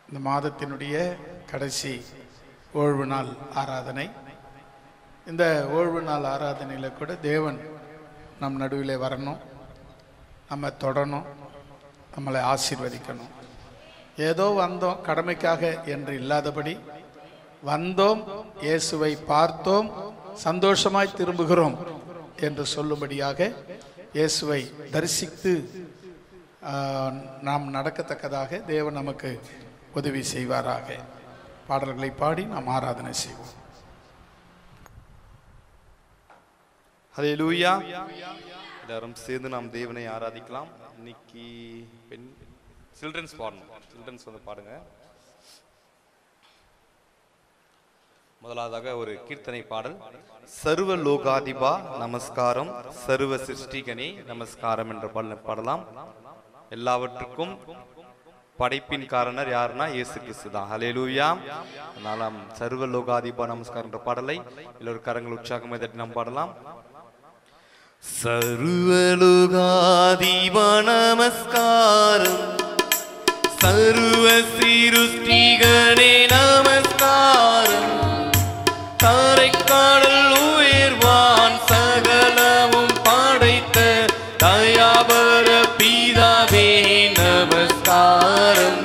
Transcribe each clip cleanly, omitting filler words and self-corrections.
இந்த மாதத்தினுடைய கடைசி ஓய்வு நாள் ஆராதனை. இந்த ஓய்வு நாள் ஆராதனையில் கூட தேவன் நம் நடுவில் வரணும், நம்ம தொடணும், நம்மளை ஆசீர்வதிக்கணும். ஏதோ வந்தோம் கடமைக்காக என்று இல்லாதபடி வந்தோம், இயேசுவை பார்த்தோம், சந்தோஷமாய் திரும்புகிறோம் என்று சொல்லும்படியாக இயேசுவை தரிசித்து நாம் நடக்கத்தக்கதாக தேவன் நமக்கு உதவி செய்வாராக. பாடல்களை பாடி நாம் ஆராதனை செய்வோம். ஹல்லேலூயா. எல்லாரும் சேர்ந்து நாம் தேவனை ஆராதிக்கலாம். இன்னைக்கு சில்ட்ரன்ஸ் பாடணும். சில்ட்ரன்ஸ் வந்து பாடுங்க. முதலாவதாக ஒரு கீர்த்தனை பாடல். சர்வ லோகாதிபா நமஸ்காரம், சர்வ சிருஷ்டிகனே நமஸ்காரம் என்ற பாடலாம். எல்லாவற்றுக்கும் படைப்பின் காரணர் யாருன்னா இயேசு கிறிஸ்து தான். ஹல்லேலூயா. அதனால சர்வ லோகாதிபா நமஸ்காரம் என்ற பாடலை எல்லோரும் கரங்கள் உற்சாகமாக தட்டி நாம் பாடலாம். சர்வலோகாதிபா நமஸ்காரம், சர்வ சிருஷ்டிகனே நமஸ்காரம், தாரைக்காடல் உயர்வான் சகலமும் படைத்த தயாபர பிதாவே நமஸ்காரம்,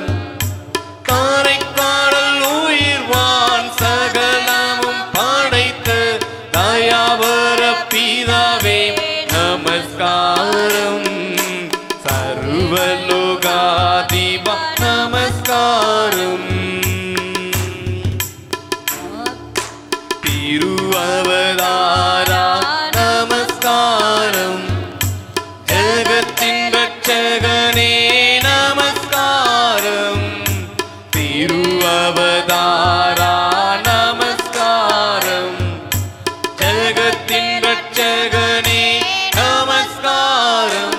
தாரைக்காடல் உயர்வான் சகலமும் படைத்த தயாபர பிதாவே நமஸ்காரம், சர்வலோகாதிபா நமஸ்காரம், திருவவதாரா நமஸ்காரம், ஜகத்தின் ரட்சகனே நமஸ்காரம், திருவவதாரா நமஸ்காரம், ஜகத்தின் ரட்சகனே நமஸ்காரம்,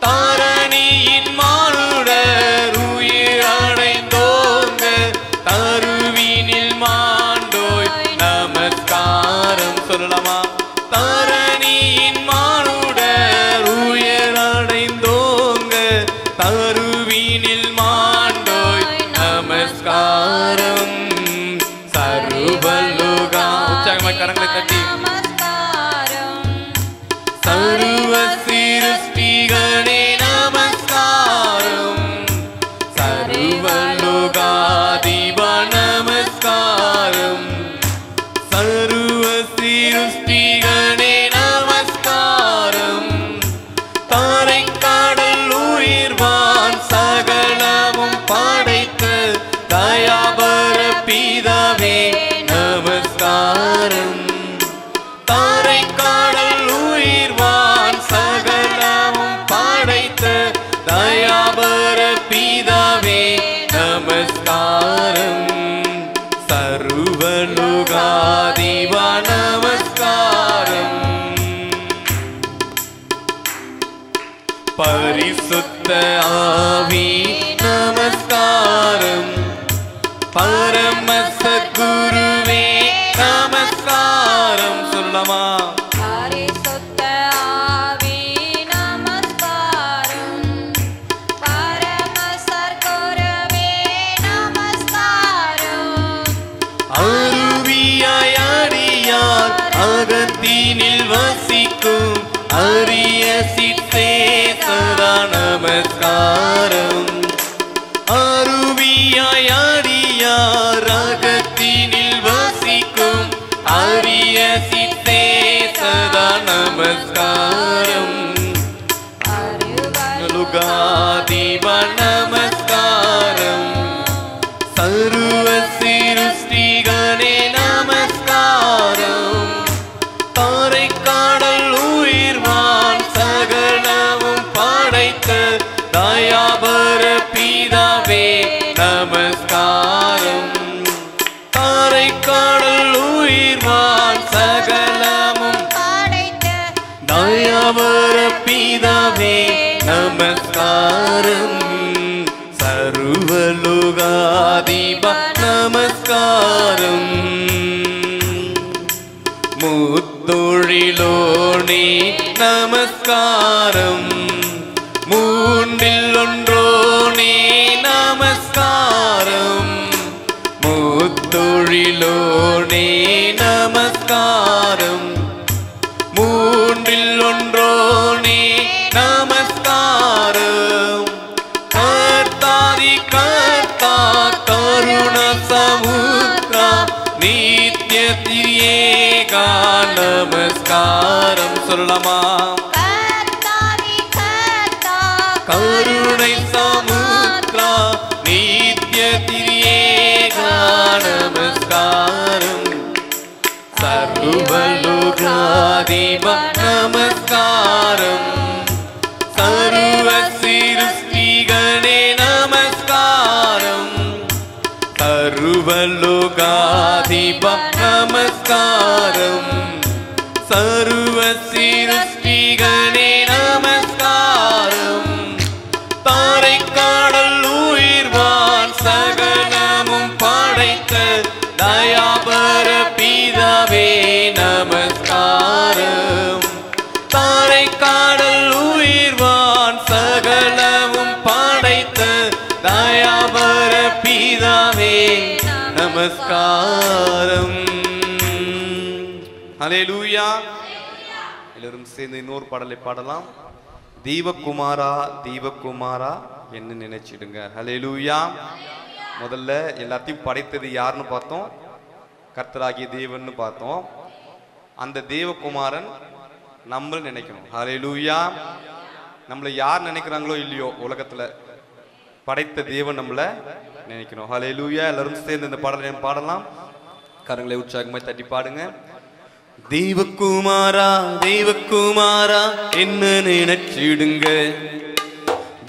தாரணியின் மானுடர் உயிரடைந்தோங்க தருவினில் மாண்டோய் நமஸ்காரம். சொல்லலாமா? தாரணியின் மானுடர் உயிரடைந்தோங்க தருவினில் மாண்டோய் நமஸ்காரம், சர்வலோகா உற்சாகமாக கரங்களை தட்டி சர்வ சிருஷ்டிகனே நமஸ்காரம், சர்வலோகாதிபா நமஸ்காரம், சர்வ சிருஷ்டிகனே நமஸ்காரம், தாரைக்காடல் உயர்வான் சகலமும் படைத்த தயாபர பிதாவே நமஸ்காரம், தாரைக்காடல் உயர்வான் சகலமும் படைத்த தயாபர பிதாவே நமஸ்காரம், சர்வலோகாதிபா நமஸ்காரம், பரிசுத்த ஆவி நமஸ்காரம், பரமசத்குருவே நமஸ்காரம். சொல்லமா? பரிசுத்த ஆவி நமஸ்காரம், பரமசத்குருவே நமஸ்காரம், அருவியாய் அடியார் அகத்தினில் வசிக்கும் அரிய சித்தே சதா நமஸ்காரம், அருவியாய் அடியார் அகத்தினில் வசிக்கும் அரிய சித்தே சதா நமஸ்காரம், லோகாதிபா நமஸ்காரம், சர்வ சிருஷ்டிகனே நமஸ்காரம், தாரைக்காடல் உயர்வான் சகலமும் படைத்த தயாபர பிதாவே நமஸ்காரம், தாரைக்காடல் உயர்வான் சகலமும் படைத்த தயாபர பிதாவே நமஸ்காரம், சர்வலோகாதிபா நமஸ்காரம், முத்தொழிலோனே நமஸ்காரம், மூன்றில் ஒன்றோனே நமஸ்காரம், कर्ता करुण समुद्रा नित्य तिरियेगा नमस्कारम சொல்லலாமா கருணை சமுத்ரா நித்ய திரியேகா நமஸ்காரம் சர்வலோகாதிப நமஸ்காரம் சர்வ சிருஷ்டிகணே நமஸ்காரம் சர்வலோகாதிப நமஸ்காரம் சர்வ சிருஷ்டிகணே நமஸ்காரம் தாரை காடல் உயிர்வான் சகலமும் படைத்த தயாபர பிதாவே நமஸ்காரம் தாரை காடல் உயிர்வான் சகலமும் படைத்த தயாபர பிதாவே நமஸ்காரம். ஹல்லேலூயா. எல்லாரும் சேர்ந்து இன்னொரு பாடலை பாடலாம். தீவகுமாரா தீவகுமாரா என்ன நினைச்சிடுங்க. ஹல்லேலூயா. முதல்ல எல்லாத்தையும் படைத்தது யாருன்னு பார்த்தோம், கர்த்தராகிய தேவன்னு பார்த்தோம். அந்த தேவகுமாரன் நம்ம நினைக்கணும். ஹல்லேலூயா. நம்மளை யார் நினைக்கிறாங்களோ இல்லையோ உலகத்துல படைத்த தேவன் நம்மள நினைக்கணும். ஹல்லேலூயா. எல்லாரும் சேர்ந்து இந்த பாடலை பாடலாம். கரங்களை உற்சாகமாய் தட்டி பாடுங்க. தேவகுமாரா தேவகுமாரா என்ன நினைச்சிடுங்க.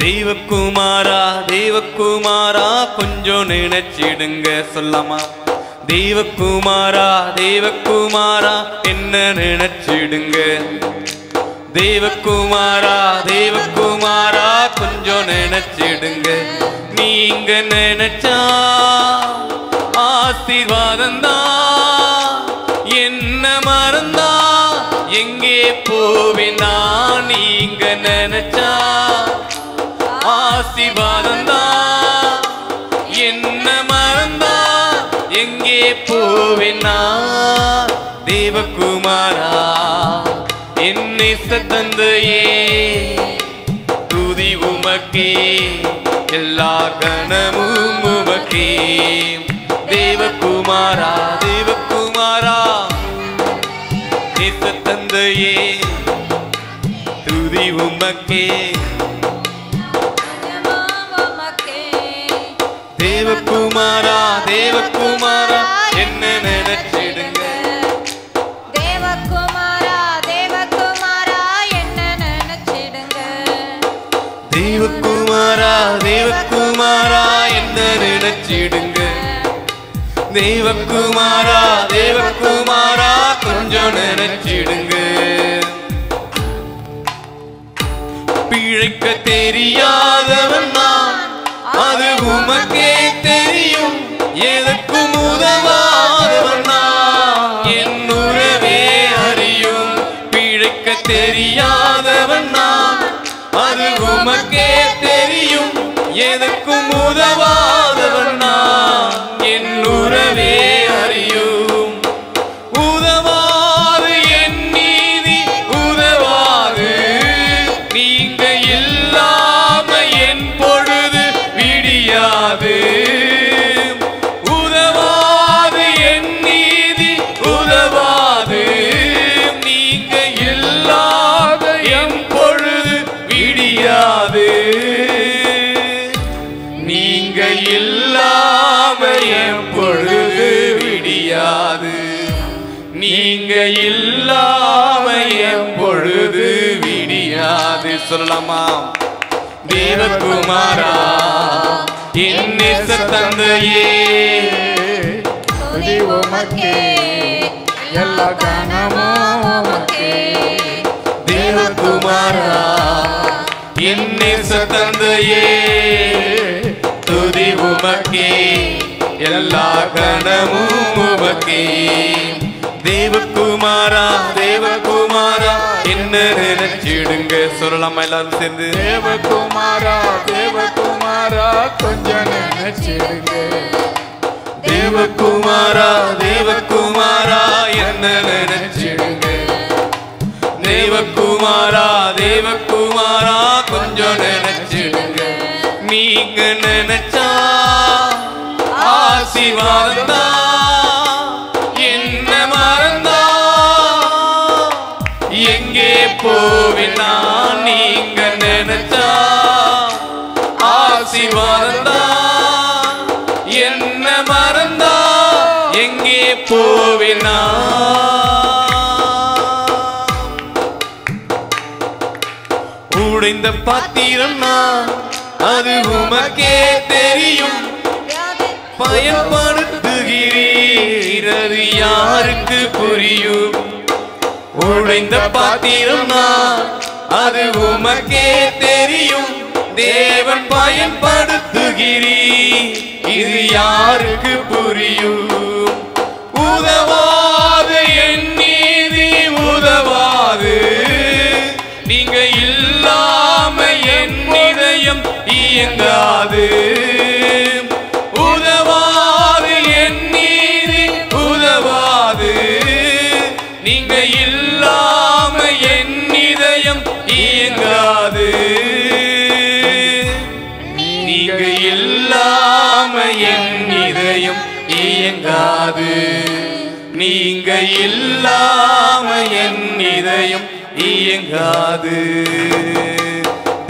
தேவகுமாரா தேவகுமாரா கொஞ்சம் நினைச்சிடுங்க. சொல்லாமா தேவகுமாரா தேவகுமாரா என்ன நினைச்சிடுங்க. தேவகுமாரா தேவகுமாரா கொஞ்சம் நினைச்சிடுங்க. நீங்க நினைச்சா ஆசீர்வாதம்தான், என்ன மறந்தா எங்கே போவேனா. நீங்க நினைச்சா ஆசீர்வாதம்தான், என்ன மறந்தா எங்கே போவேனா. தேவகுமாரா என்னை தந்தையே துதி உமக்கே, எல்லா கணமும் உமக்கே. தேவகுமாரா தேவகுமாரா நேச தந்தையே துதி உமக்கே. தேவகுமாரா தேவகுமாரா என்ன நினைச்சிடுங்க. தேவகுமாரா தேவகுமாரா என்ன நினைச்சிடுங்க. தேவகுமாரா தேவகுமாரா என்ன நினைச்சிடுங்க. தேவகுமாரா தேவகுமாரா கொஞ்சம் நினைச்சிடுங்க. பிழைக்க தெரியாதவன் நான், அது உமக்கே தெரியும். எதற்கும் உதவாதவன் நான், என் உறவே அறியும். பிழைக்க தெரியாதவன் நான், அது உமக்கே தெரியும். எதற்கும் உதவாதவன் நான், என் உறவே அறியும். உதவாது என் நீதி உதவாது, நீங்க இல்லாம என் பொழுது விடியாது. உதவாது என் நீதி உதவாது, நீங்க இல்லாத என் பொழுது விடியாது. நீங்க இல்லாம என் பொழுது விடியாது. நீங்க இல்லாம என் பொழுது விடியாது. சொல்லலாமா தேவகுமாரா என் நேச தந்தையே துதி உமக்கே, எல்லா கணமும் உமக்கே. தேவகுமாரா என் நேச தந்தையே துதி உமக்கே, எல்லா கணமும் உமக்கே. தேவகுமாரா தேவகுமாரா என்ன நினைச்சிடுங்க. சொல்லலாமா எல்லாரும் சேர்ந்து. தேவகுமாரா தேவகுமாரா கொஞ்சம் நினைச்சிடுங்க. தேவகுமாரா தேவகுமாரா என்ன நினைச்சிடுங்க. தேவகுமாரா தேவகுமாரா கொஞ்சம் நினைச்சிடுங்க. நீங்க நினைச்சா ஆசீர்வாதந்தா என்ன மறந்தா எங்கே போவினா நீங்க நினைச்சா ஆசீர்வாதந்தா என்ன மறந்தா எங்கே போவினா உடைந்த பாத்திரம் நான் அது உமக்கே தெரியும் பயன்படுத்துகிறீர் அது யாருக்கு புரியும் உடைந்த பாத்திரம் நான் அது உமக்கே தெரியும் தேவன் பயன்படுத்துகிறீர் இது யாருக்கு புரியும் உதவாது என் நீதி உதவாது நீங்க இல்லாம என் இதயம் இயங்காது உதவாது என் நீதி உதவாது நீங்க இல்லாம என் இதயம் இயங்காது நீங்க இல்லாம என் இதயம் இயங்காது நீங்க இல்லாம என் இதயம் இயங்காது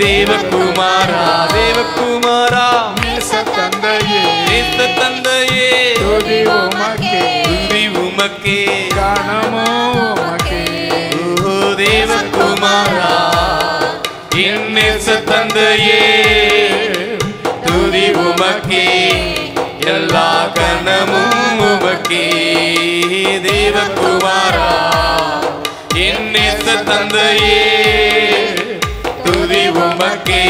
தேவகுமாரா தேவகுமாரா நேச தந்தையே நேச தந்தையே துதி உமக்கே துதி உமக்கே கனமோ உமக்கே ஓ தேவகுமாரா என் நேச தந்தையே துதி உமக்கே எல்லா கனமும் உமக்கே தேவகுமாரா என் நேச தந்தையே துதி உமக்கே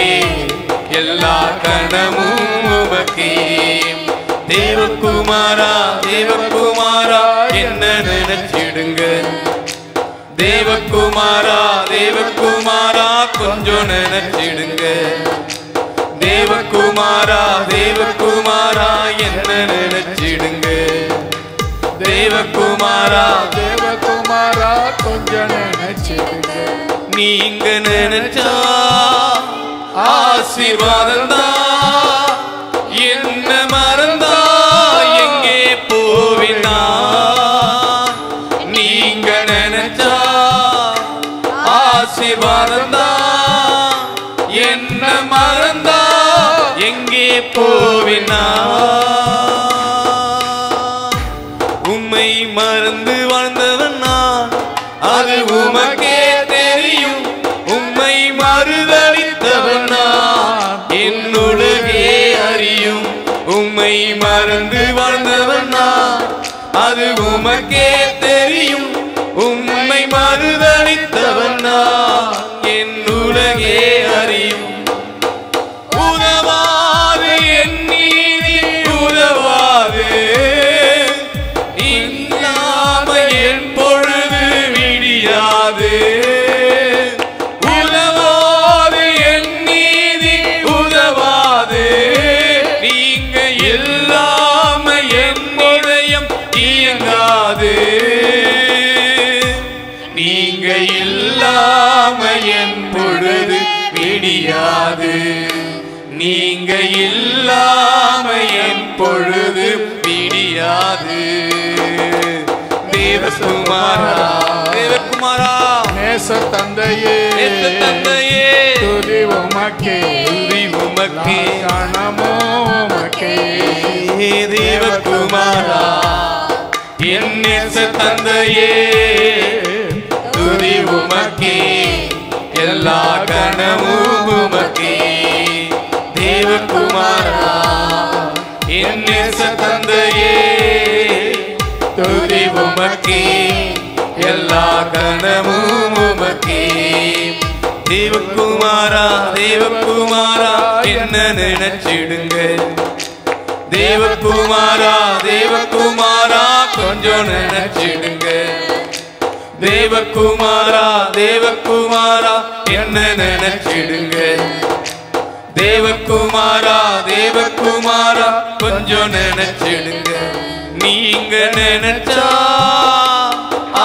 எல்லா கணமும் உமக்கே தேவகுமாரா தேவகுமாரா என்ன நினைச்சிடுங்க தேவகுமாரா தேவகுமாரா கொஞ்சம் நினைச்சிடுங்க தேவகுமாரா தேவகுமாரா என்ன நினைச்சிடுங்க தேவகுமாரா தேவகுமாரா கொஞ்சம் நினைச்சிடுங்க நீங்க நினைச்சா ஆசீர்வாதந்தா என்ன மறந்தா எங்கே போவினா நீங்க நினைச்சா ஆசீர்வாதந்தா என்ன மறந்தா எங்கே போவினா உம்மை மறந்து வாழ்ந்தவன் நான் அது உமக்கே தெரியும் உம்மை மறுதலித்தவன் நான் என் உலகே அறியும் உம்மை மறந்து வாழ்ந்தவன் நான் அது உமக்கே தெரியும் உம்மை மறுதலித்தவன் நான் என் உலகே அறியும் உதவாது என் நீதி உதவாது இல்லாம என் பொழுது விடியாது உதவாது என் நீதி உதவாது நீங்க இல்லாம என் இதயம் இயங்காது நீங்க இல்லாம என் பொழுது விடியாது நீங்க இல்லாம என் பொழுது விடியாது தேவகுமாரா தேவகுமாரா நேச தந்தையே நேச தந்தையே துதி உமக்கே துதி உமக்கே கனமோ உமக்கே தேவகுமாரா என் நேச தந்தையே துதி உமக்கே எல்லா கணமும் உமக்கே தேவகுமாரா என் நேச தந்தையே துதி உமக்கே எல்லா கணமும் உமக்கே தேவகுமாரா தேவகுமாரா என்ன நினைச்சிடுங்க தேவகுமாரா தேவகுமாரா கொஞ்சம் நினைச்சிடுங்க தேவகுமாரா தேவகுமாரா என்ன நினைச்சிடுங்க தேவகுமாரா தேவகுமாரா கொஞ்சம் நினைச்சிடுங்க நீங்க நினைச்சா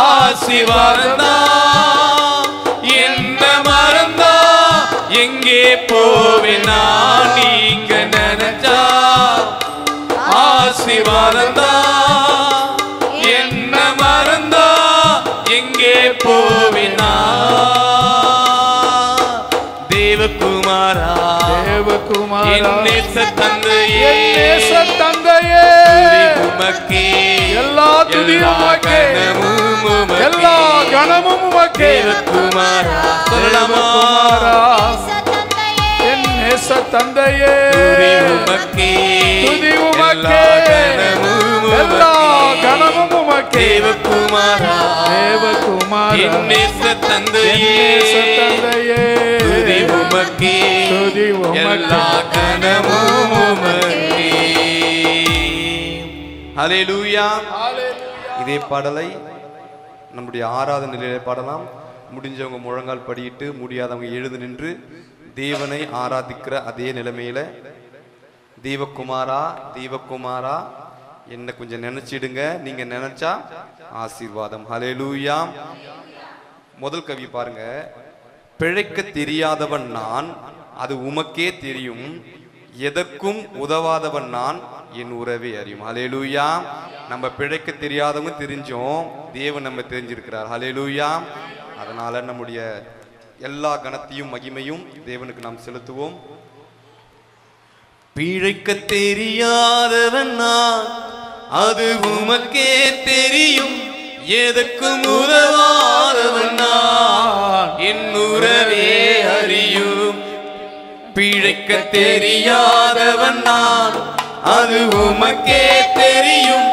ஆசீர்வாதந்தா என்ன மறந்தா எங்கே போவேனா நீங்க நினைச்சா ஆசீர்வாதந்தா ஆசீர்வாதந்தா என்ன மறந்தா எங்கே போவினா தேவகுமாரா தேவகுமாரா என் நேச தந்தையே நேச தந்தையே உமக்கே எல்லா துதியும் உமக்கே எல்லா கணமும் உமக்கே தேவகுமாரா சொல்லலாமா என் நேச தந்தையே உமக்கே துதி உமக்கே எல்லா கணமும் உமக்கே தேவகுமாரா தேவகுமாரா என் நேச தந்தையே துதி உமக்கே எல்லா கணமும் உமக்கே. ஹல்லேலூயா. இதே பாடலை நம்முடைய ஆராதனை நிலையிலே பாடலாம். முடிஞ்சவங்க முழங்கால் படியிட்டு, முடியாதவங்க எழுந்து நின்று தேவனை ஆராதிக்கிற அதே நிலைமையில தேவகுமாரா தேவகுமாரா என்ன கொஞ்சம் நினைச்சிடுங்க. நீங்க நினைச்சா ஆசீர்வாதம். ஹல்லேலூயா. முதல் கவி பாருங்க. பிழைக்க தெரியாதவன் நான், அது உமக்கே தெரியும். எதற்கும் உதவாதவன் நான், என் உறவே அறியும். ஹல்லேலூயா. நம்ம பிழைக்க தெரியாதவங்க தெரிஞ்சோம், தேவன் நம்ம தெரிஞ்சிருக்கிறார். ஹல்லேலூயா. அதனால நம்முடைய எல்லா கனத்தையும் மகிமையும் தேவனுக்கு நாம் செலுத்துவோம். பிழைக்க தெரியாதவன் நான், அது உமக்கே தெரியும். எதற்கும் உதவாதவன் நான், என் உறவே அறியும். பிழைக்க தெரியாதவன் நான், அது உமக்கே தெரியும்.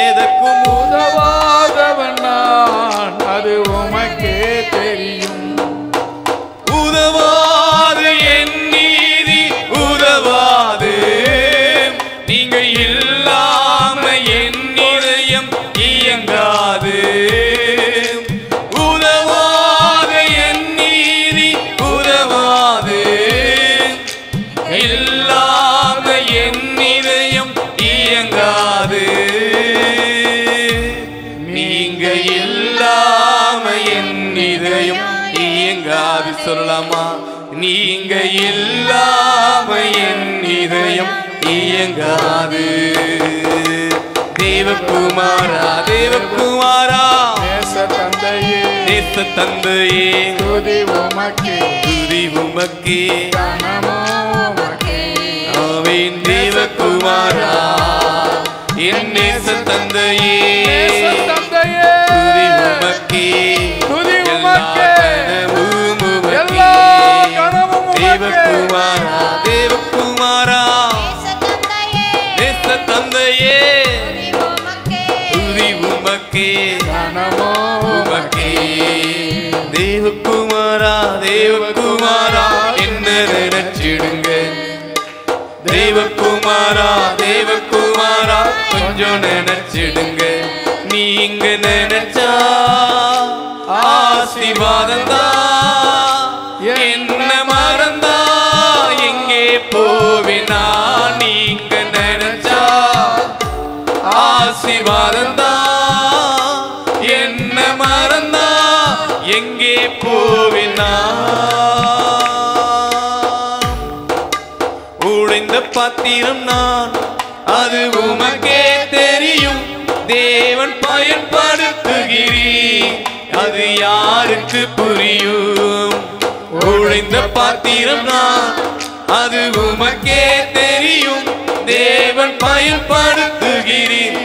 எதற்கும் உதவாதவன் நான், அது உமக்கே தெரியும். உதவாது என் நீதி உதவாது, நீங்க இல்லாம என் இதயம் இயங்காது. உதவாது என் நீதி உதவாது, இல்லாம என் இதயம் இயங்காது. நீங்க இல்லாம என் இதயம் இயங்காது. சொல்லலாமா? நீங்க இல்லாம என் இதயம் இயங்காது. தேவகுமாரா தேவகுமாரா நேச தந்தையே நேச தந்தையே துதி உமக்கே துதி உமக்கே கனமோ உமக்கே. ஆமென். தேவகுமாரா என் நேச தந்தையே நேச தந்தையே துதி உமக்கே துதி எல்லா உமக்கே கனமும் உமக்கே. எல்லா கனமும் உமக்கே. தேவகுமாரா தேவகுமாரா நேச தந்தையே துதி உமக்கே கனமோ உமக்கே. தேவகுமாரா தேவகுமாரா என்ன நினைச்சிடுங்க. தேவகுமாரா தேவகுமாரா கொஞ்சம் நினைச்சிடுங்க. நீங்க நினைச்சா ஆசீர்வாதந்தா, என்ன மறந்தா எங்கே போவினா. நீங்க நினைச்சா ஆசீர்வாதந்தா, என்ன மறந்தா எங்கே போவினா. உடைந்த பாத்திரம் நான், அது உமக்கே தெரியும். தேவன் பயன்படுத்துகிறீர், அது யாருக்கு புரியும். உடைந்த பாத்திரம் நான், அது உமக்கே தெரியும். தேவன் பயன்படுத்துகிறீர்,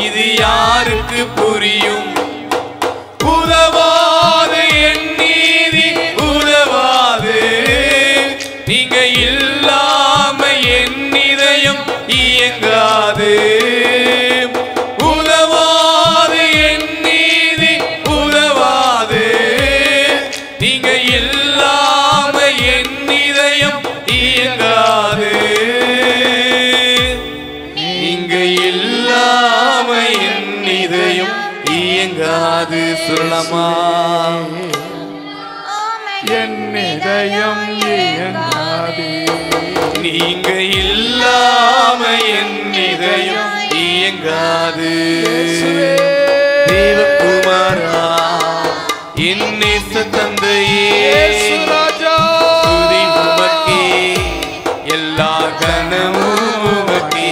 இது யாருக்கு புரியும். உதவாது என் நீதி உதவாது, நீங்க இல்லாம என் இதயம் இயங்காது. உதவாது என் நீதி உதவாது, நீங்க இல்லாம என் இதயம் இயங்காது. நீங்க இல்லாம என் இதயம் இயங்காது. சொல்லலாமா? என் இதயம் இயங்காது. நீங்க இல்லாம என் இதயம் இயங்காது. தேவகுமாரா என் நேச தந்தையே ராஜா துதி உமக்கே எல்லா கனமும் உமக்கே.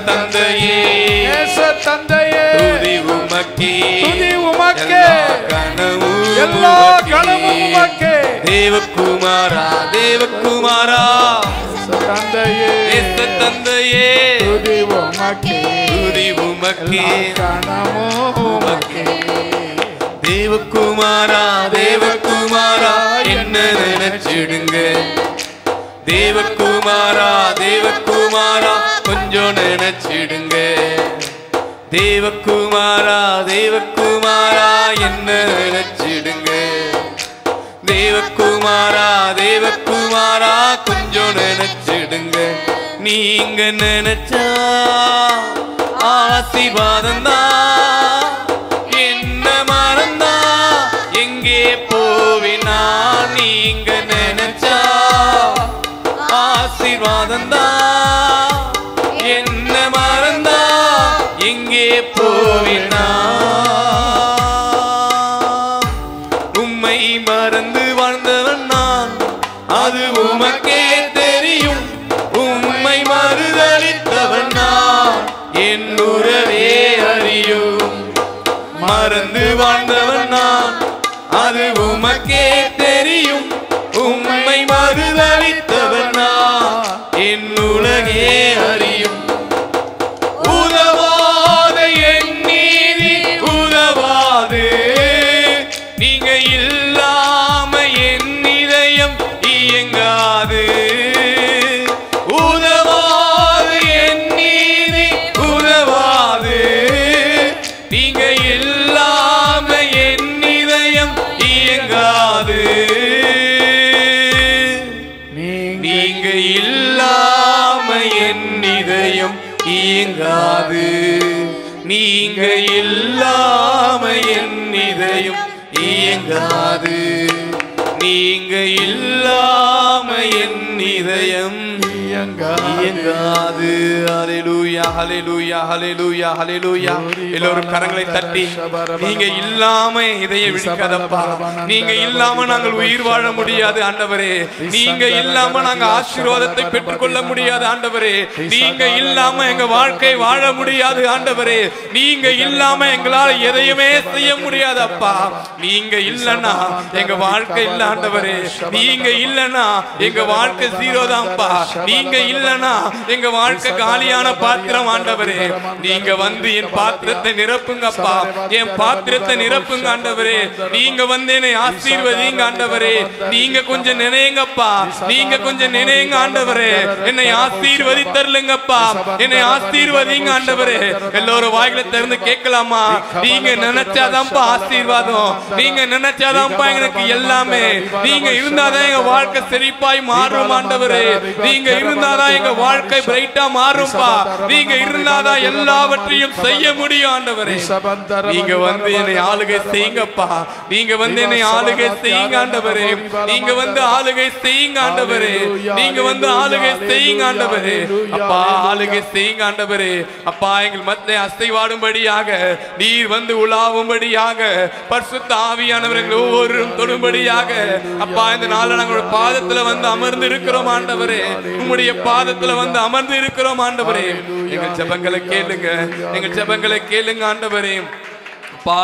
தந்தையே நேச தந்தையே துதி உமக்கே துதி உமக்கே எல்லா கனமும் உமக்கே தேவகுமாரா தேவகுமாரா தந்தையே நேச தந்தையே துதி உமக்கே துதி உமக்கே கனமும் உமக்கே தேவகுமாரா தேவகுமாரா என்ன நினைச்சிடுங்க தேவகுமாரா தேவகுமாரா கொஞ்சம் நினைச்சிடுங்க தேவகுமாரா தேவகுமாரா என்ன நினைச்சிடுங்க தேவகுமாரா தேவகுமாரா கொஞ்சம் நினைச்சிடுங்க நீங்க நினைச்சா ஆசீர்வாதம் தான் என்ன மறந்தா எங்கே போவினா நீங்க நினைச்சா ஆசீர்வாதம் தான் என்ன மறந்தா எங்கே போவினா உம்மை மறந்து வாழ்ந்தவன் நான் அது உமக்கே தெரியும் உம்மை மறுதளித்தவன் நான் என் உறவே அறியும் மறந்து வாழ்ந்தவன் நான் அது உமக்கே தெரியும் உம்மை மறுதளித்தவன் நான் என் உலகே அறியும் உதவாத என் நீதி உதவாது நீங்க இல்லாம என் இதயம் இயங்காது உதவாது என் நீதி உதவாது நீங்க இல்லாம என் இதயம் இயங்காது நீங்க இல்லாம என் இதயம் இயங்காது நீங்க இல்லாம என் இதயம் இயங்காது நீங்க இல்லாம என் இதயம் இயங்காது ஹல்லேலூயா ஹல்லேலூயா ஹல்லேலூயா ஹல்லேலூயா எல்லோரும் கரங்களை தட்டி நீங்க இல்லாம இதயம் விழிக்காதப்பா நீங்க இல்லாம நாங்கள் உயிர் வாழ முடியாது ஆண்டவரே நீங்க இல்லாம நாங்க ஆசீர்வாதத்தை பெற்றுக்கொள்ள முடியாது ஆண்டவரே நீங்க இல்லாம எங்க வாழ்க்கை வாழ முடியாது ஆண்டவரே நீங்க இல்லாம எங்களால் எதையுமே செய்ய முடியாது அப்பா நீங்க இல்லன்னா எங்க வாழ்க்கை இல்ல ஆண்டவரே நீங்க இல்லன்னா எங்க வாழ்க்கை ஜீரோ தான்ப்பா நீங்க இல்லனா எங்க வாழ்க்கை காலியான பாத்திரம் ஆண்டவரே நீங்க வந்து என் பாத்திரத்தை நிரப்புங்கப்பா என் பாத்திரத்தை நிரப்புங்க ஆண்டவரே நீங்க வந்து என்னை ஆசீர்வதிங்க ஆண்டவரே நீங்க கொஞ்சம் நினைங்கப்பா நீங்க கொஞ்சம் நினைங்க ஆண்டவரே என்னை ஆசீர்வதித்தருளுங்கப்பா என்னை ஆசீர்வதிங்க ஆண்டவரே எல்லோரும் வாய்களை திறந்து கேட்கலாமா நீங்க நினைச்சாதான்ப்பா ஆசீர்வாதம் நீங்க நினைச்சாதான்ப்பா எனக்கு எல்லாமே நீங்க இருந்தாதான் எங்க வாழ்க்கை செழிப்பாய் மாறும் ஆண்டவரே நீங்க இருந்தாதான் எங்க வாழ்க்கை பிரைட்டா மாறும்பா நீங்க இருந்தாதான் எல்லாவற்றையும் செய்ய முடியும் ஆண்டவரே நீங்க வந்து என்னை ஆளுகை செய்யுங்கப்பா நீங்க வந்து என்னை ஆளுகை செய்யுங்க ஆண்டவரே நீங்க வந்து ஆளுகை செய்யுங்க ஆண்டவரே நீங்க வந்து ஆளுகை செய்யுங்க ஆண்டவரே அப்பா ஆளுகை செய்யுங்க ஆண்டவரே அப்பா எங்கள் மத்திய அசைவாடும்படியாக நீர் வந்து உலாவும்படியாக பரிசுத்த ஆவியானவர் எங்கள் ஒவ்வொருவரும் தொடும்படியாக அப்பா இந்த நாள்ல நாங்கள் பாதத்துல வந்து அமர்ந்து இருக்கிறோம் ஆண்டவரே உம்முடைய பாதத்துல வந்து அமர்ந்து இருக்கிறோம் ஆண்டவரே எங்கள் ஜெபங்களை கேளுங்க எங்கள் ஜெபங்களை கேளுங்க ஆண்டவரே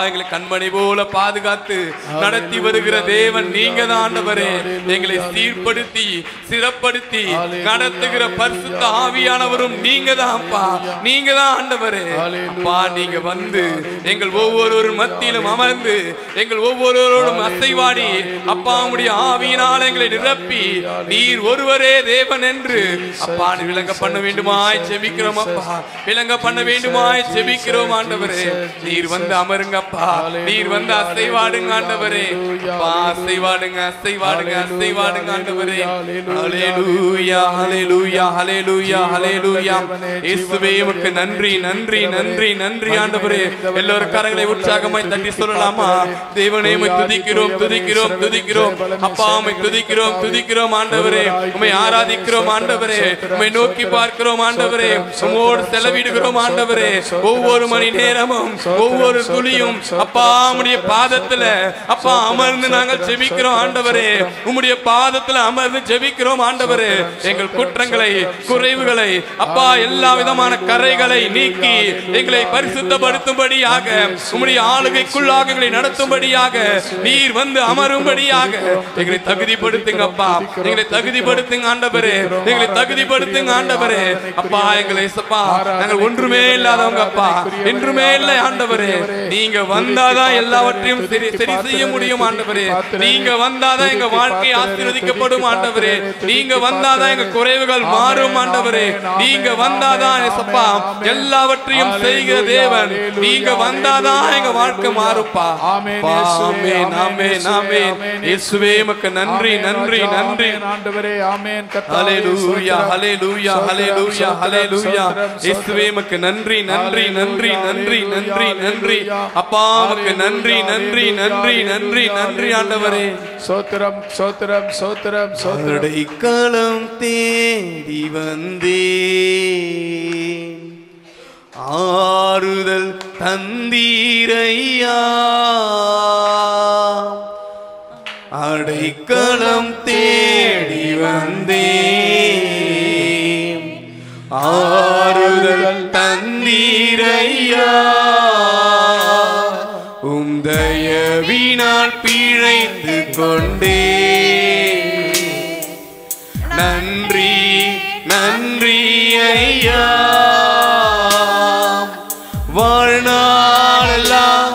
எங்களை கண்மணி போல பாதுகாத்து நடத்தி வருகிற தேவன் நீங்க தான் ஆண்டவரே எங்களை சீர்படுத்தி சிறப்படுத்தி நடத்துகிற பரிசுத்த ஆவியானவரும் நீங்க தான்ப்பா நீங்க தான் ஆண்டவரே அப்பா நீங்க வந்து எங்கள் ஒவ்வொருவரும் மத்தியிலும் அமர்ந்து எங்கள் ஒவ்வொருவரோடும் அசைவாடி அப்பா உம்முடைய ஆவியினால் எங்களை நிரப்பி நீர் ஒருவரே தேவன் என்று அப்பா விளங்க பண்ண வேண்டுமாய் ஜெபிக்கிறோம் அப்பா விளங்க பண்ண வேண்டுமாய் ஜெபிக்கிறோம் ஆண்டவரே நீர் வந்து அமருங்க அப்பா நீர் வந்து அசைவாடுங்க ஆண்டவரே அப்பா அசைவாடுங்க அசைவாடுங்க அசைவாடுங்க ஆண்டவரே ஹல்லேலூயா ஹல்லேலூயா ஹல்லேலூயா ஹல்லேலூயா இயேசுவே உமக்கு நன்றி நன்றி நன்றி நன்றி ஆண்டவரே எல்லோரும் கரங்களை உற்சாகமாய் தட்டி சொல்லலாமா தேவனே உம்மை துதிக்கிறோம் துதிக்கிறோம் துதிக்கிறோம் அப்பா உம்மை துதிக்கிறோம் துதிக்கிறோம் ஆண்டவரே உம்மை ஆராதிக்கிறோம் ஆண்டவரே உம்மை நோக்கி பார்க்கிறோம் ஆண்டவரே உம்மோடு செலவிடுகிறோம் ஆண்டவரே ஒவ்வொரு மணி நேரமும் ஒவ்வொரு துளியும் யாவற்றையும் அப்பா உம்முடைய பாதத்துல அப்பா அமர்ந்து நாங்கள் ஜெபிக்கிறோம் ஆண்டவரே. உம்முடைய பாதத்துல அமர்ந்து ஜெபிக்கிறோம் ஆண்டவரே. எங்கள் குற்றங்களை குறைவுகளை அப்பா எல்லா விதமான கரைகளை நீக்கி எங்களை பரிசுத்தப்படுத்தும்படியாக உம்முடைய ஆளுகைக்குள்ளாக எங்களை நடத்தும்படியாக நீர் வந்து அமரும்படியாக எங்களை தகுதிப்படுத்துங்க அப்பா. எங்களை தகுதிப்படுத்துங்க ஆண்டவரே. எங்களை தகுதிப்படுத்துங்க ஆண்டவரே. அப்பா எங்களை அப்பா நாங்கள் ஒன்றுமே இல்லாதவங்க அப்பா, என்றுமே இல்லை ஆண்டவரே. நீங்க வந்தாதான் எல்லாவற்றையும் சரி செய்ய முடியும் ஆண்டவரே. நீங்க வந்தாதான் எங்க வாழ்க்கை ஆசீர்வதிக்கப்படும் ஆண்டவரே. நீங்க வந்தாதான் எங்க குறைவுகள் மாறும் ஆண்டவரே. நீங்க வந்தாதான் அப்பா எல்லாவற்றையும் செய்கிற தேவன். நீங்க வந்தாதான் எங்க வாழ்க்கை மாறுப்பா. ஆமென் ஆமென் ஆமென். இயேசுவே உமக்கு நன்றி நன்றி நன்றி ஆண்டவரே. ஆமென். ஹல்லேலூயா ஹல்லேலூயா ஹல்லேலூயா ஹல்லேலூயா. இயேசுவே உமக்கு நன்றி நன்றி நன்றி நன்றி நன்றி நன்றி அப்பா. உமக்கு நன்றி நன்றி நன்றி நன்றி நன்றி ஆண்டவரே. சோத்திரம் சோத்திரம் சோத்திரம் சோத்திரம். அடைக்கலம் தேடி வந்தே ஆறுதல் தந்தீரையா. அடைக்கலம் தேடி வந்தே ஆறுதல் தந்தீரையா. உம் தயவினால் பிழைத்து கொண்டே நன்றி நன்றி ஐயா. வாழ்நாளெல்லாம்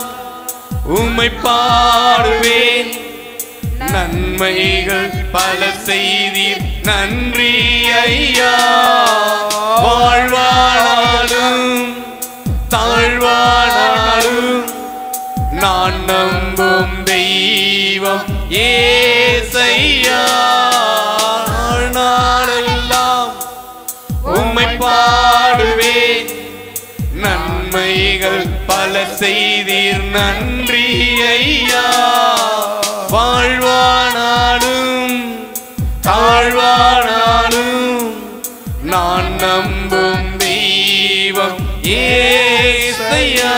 உம்மை பாடுவேன். நன்மைகள் பல செய்தீர் நன்றி ஐயா. வாழ்வானாலும் தாழ்வானாலும் நான் நம்பும் தெய்வம் ஏசையா. நாளெல்லாம் உம்மை பாடுவேன். நன்மைகள் பல செய்தீர் நன்றி ஐயா. வாழ்வானாலும் தாழ்வானாலும் நான் நம்பும் தெய்வம் ஏசையா.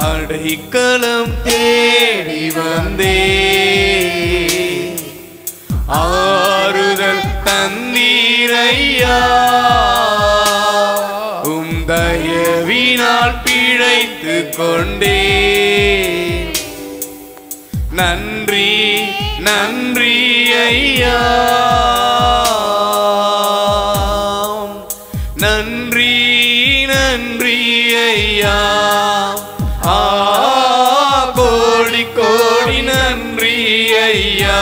அடைக்கலம் தேடி வந்தே ஆறுதல் தந்தீரையா. உம் தயவினால் பிழைத்து கொண்டே நன்றி நன்றி ஐயா. நன்றி நன்றி ஐயா. கோடி கோடி நன்றி ஐயா.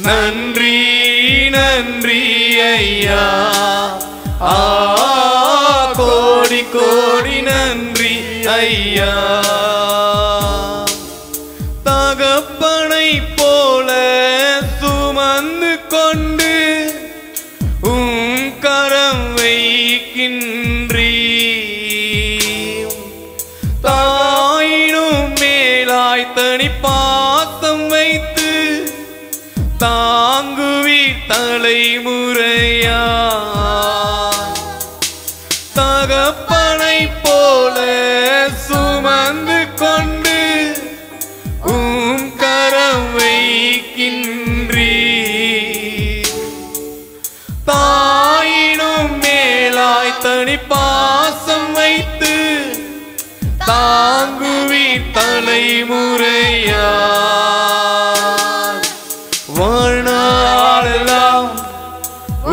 நன்றி நன்றி ஐயா. கோடி கோடி நன்றி ஐயா. தகப்பனை போல சுமந்து கொண்டு உம் கரம் வைக்கின்றீ. தாயினும் மேலாய் தனி பாசம் வைத்து தாங்குவீர் தலைமுறையா. தகப்பனை போல சுமந்து கொண்டு உம் கரம் வைக்கின்றீ. தாயினும் மேலாய் தனி பாசம் வைத்து தாங்குவீர் தலைமுறையா. வாழ்நாளெல்லாம்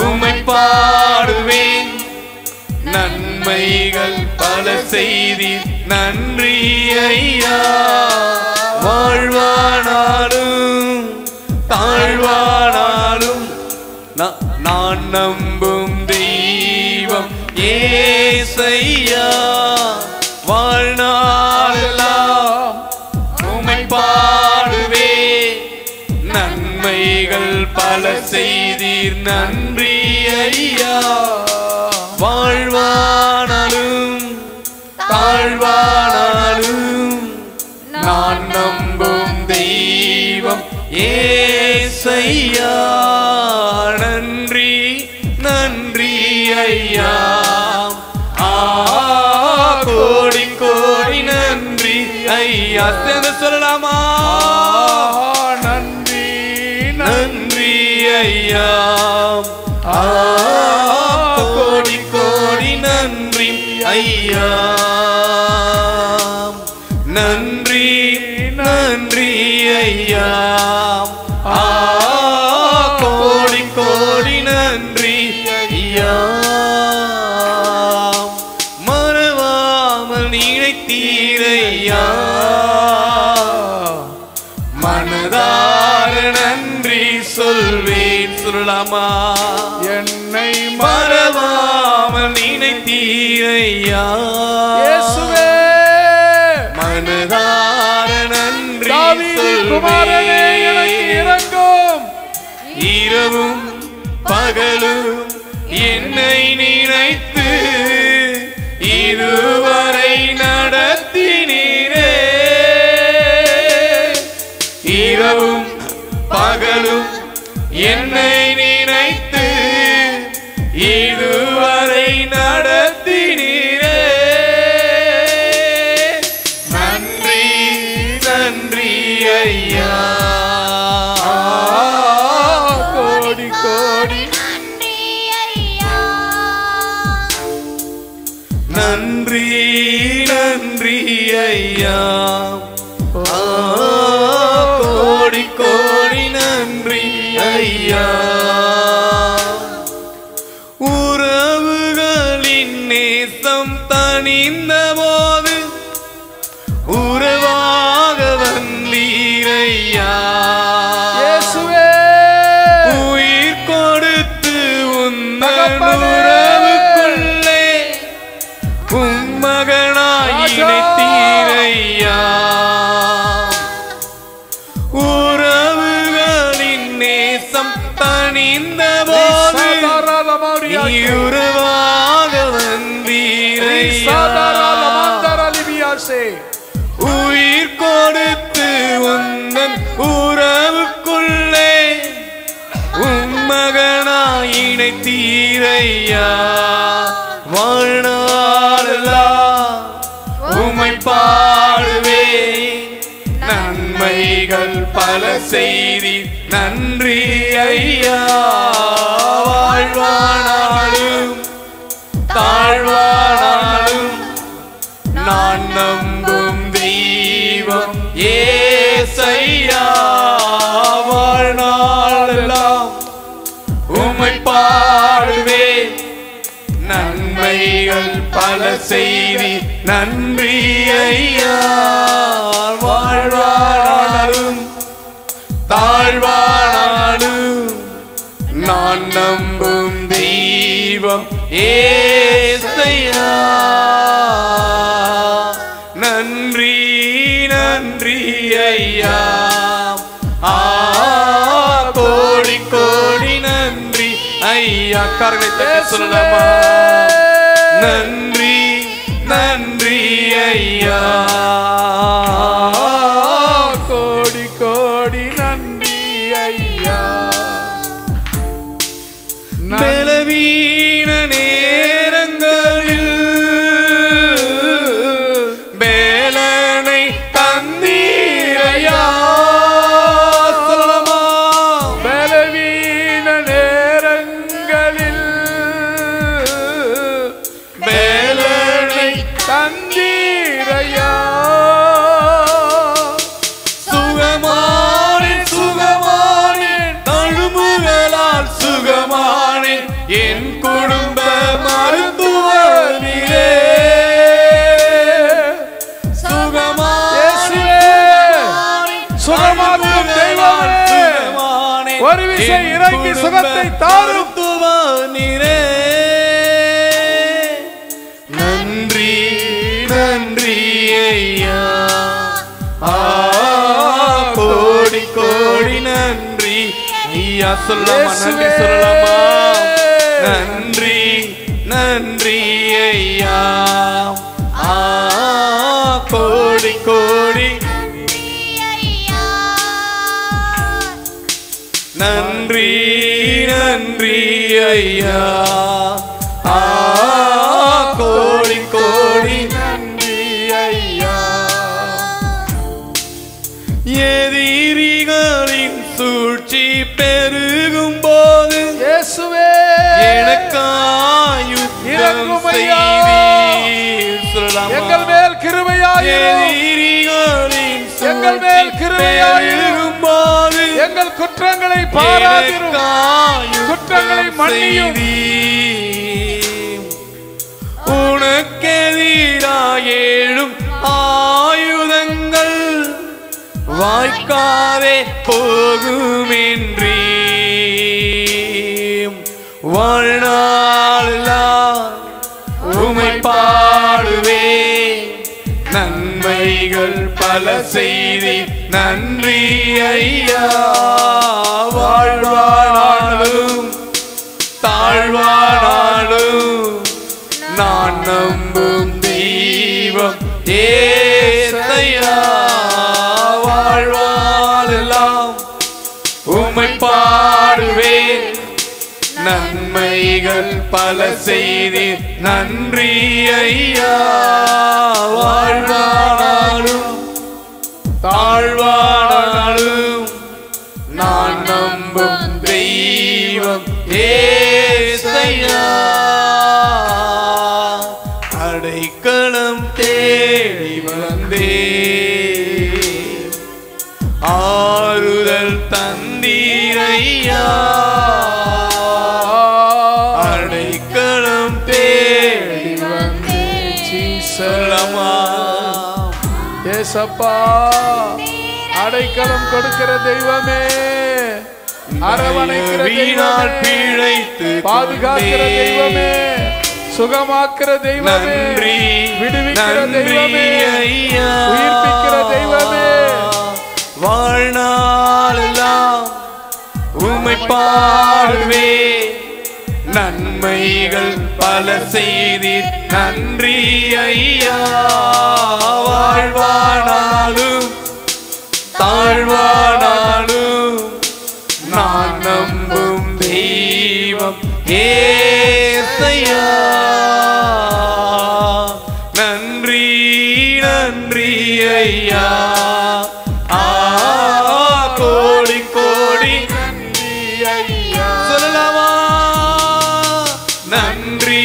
உம்மை பாடுவேன். நன்மைகள் பல செய்தீர் நன்றி ஐயா. வாழ்வானாலும் தாழ்வானாலும் நான் நம்பும் தெய்வம் ஏசையா. வாழ்நாளெல்லாம் உம்மை பாடுவேன். நன்மைகள் பல செய்தீர் நன்றி ஐயா. வாழ்வானாலும் தாழ்வானாலும் நான் நம்பும் தெய்வம் ஏசையா. நன்றி நன்றி ஐயா. ஐயா சேர்ந்து சொல்லலாமா? நன்றி நன்றி ஐயா, கோடி கோடி நன்றி ஐயா, நன்றி நன்றி ஐயா, கோடி கோடி நன்றி ஐயா. மறவாமல் நினைத்தீரையா, மனதார நன்றி சொல்வேன். சொல்லலாமா? என்னை மறவாமல் நினைத்தீரையா, இயேசுவே மனதார நன்றி தாவீதின் குமாரனே எனக்கு சொல்வேன். இரங்கும். இரவும் பகலும் என்னை நினைத்து இதுவரை நடத்தினீரே. இரவும் பகலும் என்னை நினைத்து இதுவரை நடத்தினீரே. நன்றி நன்றி ஐயா, கோடி கோடி நன்றி நன்றி ஐயா, கோடி கோடி நன்றி ஐயா. உறவுகளின் நேசம் தணிந்த போது உறவாக வந்தீரையா, இயேசுவே உயிர் கொடுத்து தகப்பனே, உன்னே உம்மகனாய் இணைத்தீரையா. உறவுகளின் நேசம் தணிந்த போது உறவாக வந்தீரையா, உயிர் கொடுத்து உந்தன் உறவுக்குள்ளே உம்மகனாய் இணைத்தீரையா. வாழ்நாளெல்லாம் உம்மை பாடுவேன், நன்மைகள் பல செய்தி நன்றி ஐயா. வாழ்வானாலும் தாழ்வானாலும் நான் நம்பும் தெய்வம் ஏசையா. வாழ்நாளெல்லாம் உம்மை பாடுவேன், நன்மைகள் பல செய்தி நன்றி ஐயா. வாழ்வானாலும் தாழ்வானாலும் நான் நம்பும் தெய்வம் ஏசையா. நன்றி நன்றி ஐயா, கோடி கோடி நன்றி ஐயா. கரங்களை தட்டி சொல்லலாமா? நன்றி நன்றி ஐயா, கோடி கோடி நன்றி ஐயா. பலவீன நேரங்களில் பேலனை தந்தீரையா. சொல்லலாமா? பலவீன நேரங்களில் பேலனை தந்தீரையா. சுகமானேன் சுகமானேன், தழும்புகளால் சுகமானேன், என் குடும்ப மருத்துவரே. சுகமாக்கும் தெய்வமே, ஒரு விசை இறங்கி சுகத்தை தாரும். நீரே. நன்றி நன்றி ஐயா, கோடி கோடி நன்றி ஐயா. சொல்லலாமா? நன்றி சொல்லலாமா? நன்றி நன்றி ஐயா, கோடி கோடி நன்றி நன்றி ஐயா, கோடி கோடி நன்றி ஐயா. எதிரிகளின் சூழ்ச்சி பெருகும் போது இயேசுவே எனக்காயுத்தம் செய்தீர். சொல்லலாமா? எங்கள் மேல் கிருபையாயிரும். எதிரிகளின் எங்கள் மேல் கிருபையாயிரும் போது எங்கள் குற்றங்களை பாராதிரும். குற்றங்களை மன்னியும். உனக்கெதிராக எழும் ஆயுதங்கள் வாய்க்காதே போகுமென்றே வாழ்நாளெல்லாம் உமை பாடுவே. நன்மைகள் பல செய்தி நன்றி ஐயா. வாழ்வானாலும் தாழ்வானாலும் நான் நம்பும் தெய்வம் ஏசையா. வாழ்வாளெல்லாம் உம்மை பாடுவேன். நன்மைகள் பல செய்தி நன்றி ஐயா. வாழ்வானாலும் தாழ்வானாலும் நான் நம்பும் தெய்வம் ஏசையா. அடைக்கலம் தேடி வந்தே ஆறுதல் தந்தீரையா. அடைக்கலம் தேடி வந்தே சொல்லமா. ஏசப்பா அடைக்கலம் கொடுக்கிற தெய்வமே, அரவணைக்கிற வீணால் தெய்வமே, பிழைத்து பாதுகாக்கிற தெய்வமே, சுகமாக்குற தெய்வமே, விடுவிக்கிற தெய்வமே, உயிர்ப்பிக்கிற தெய்வமே. வாழ்நாளெல்லாம் உம்மை பாடுவே. நன்மைகள் பல செய்தி நன்றி ஐயா. வாழ்வானாலும் தாழ்வானாலும் நான் நம்பும் தெய்வம் ஏசையா. நன்றி நன்றி ஐயா. கோடி கோடி நன்றி ஐயா. சொல்லலாமா? நன்றி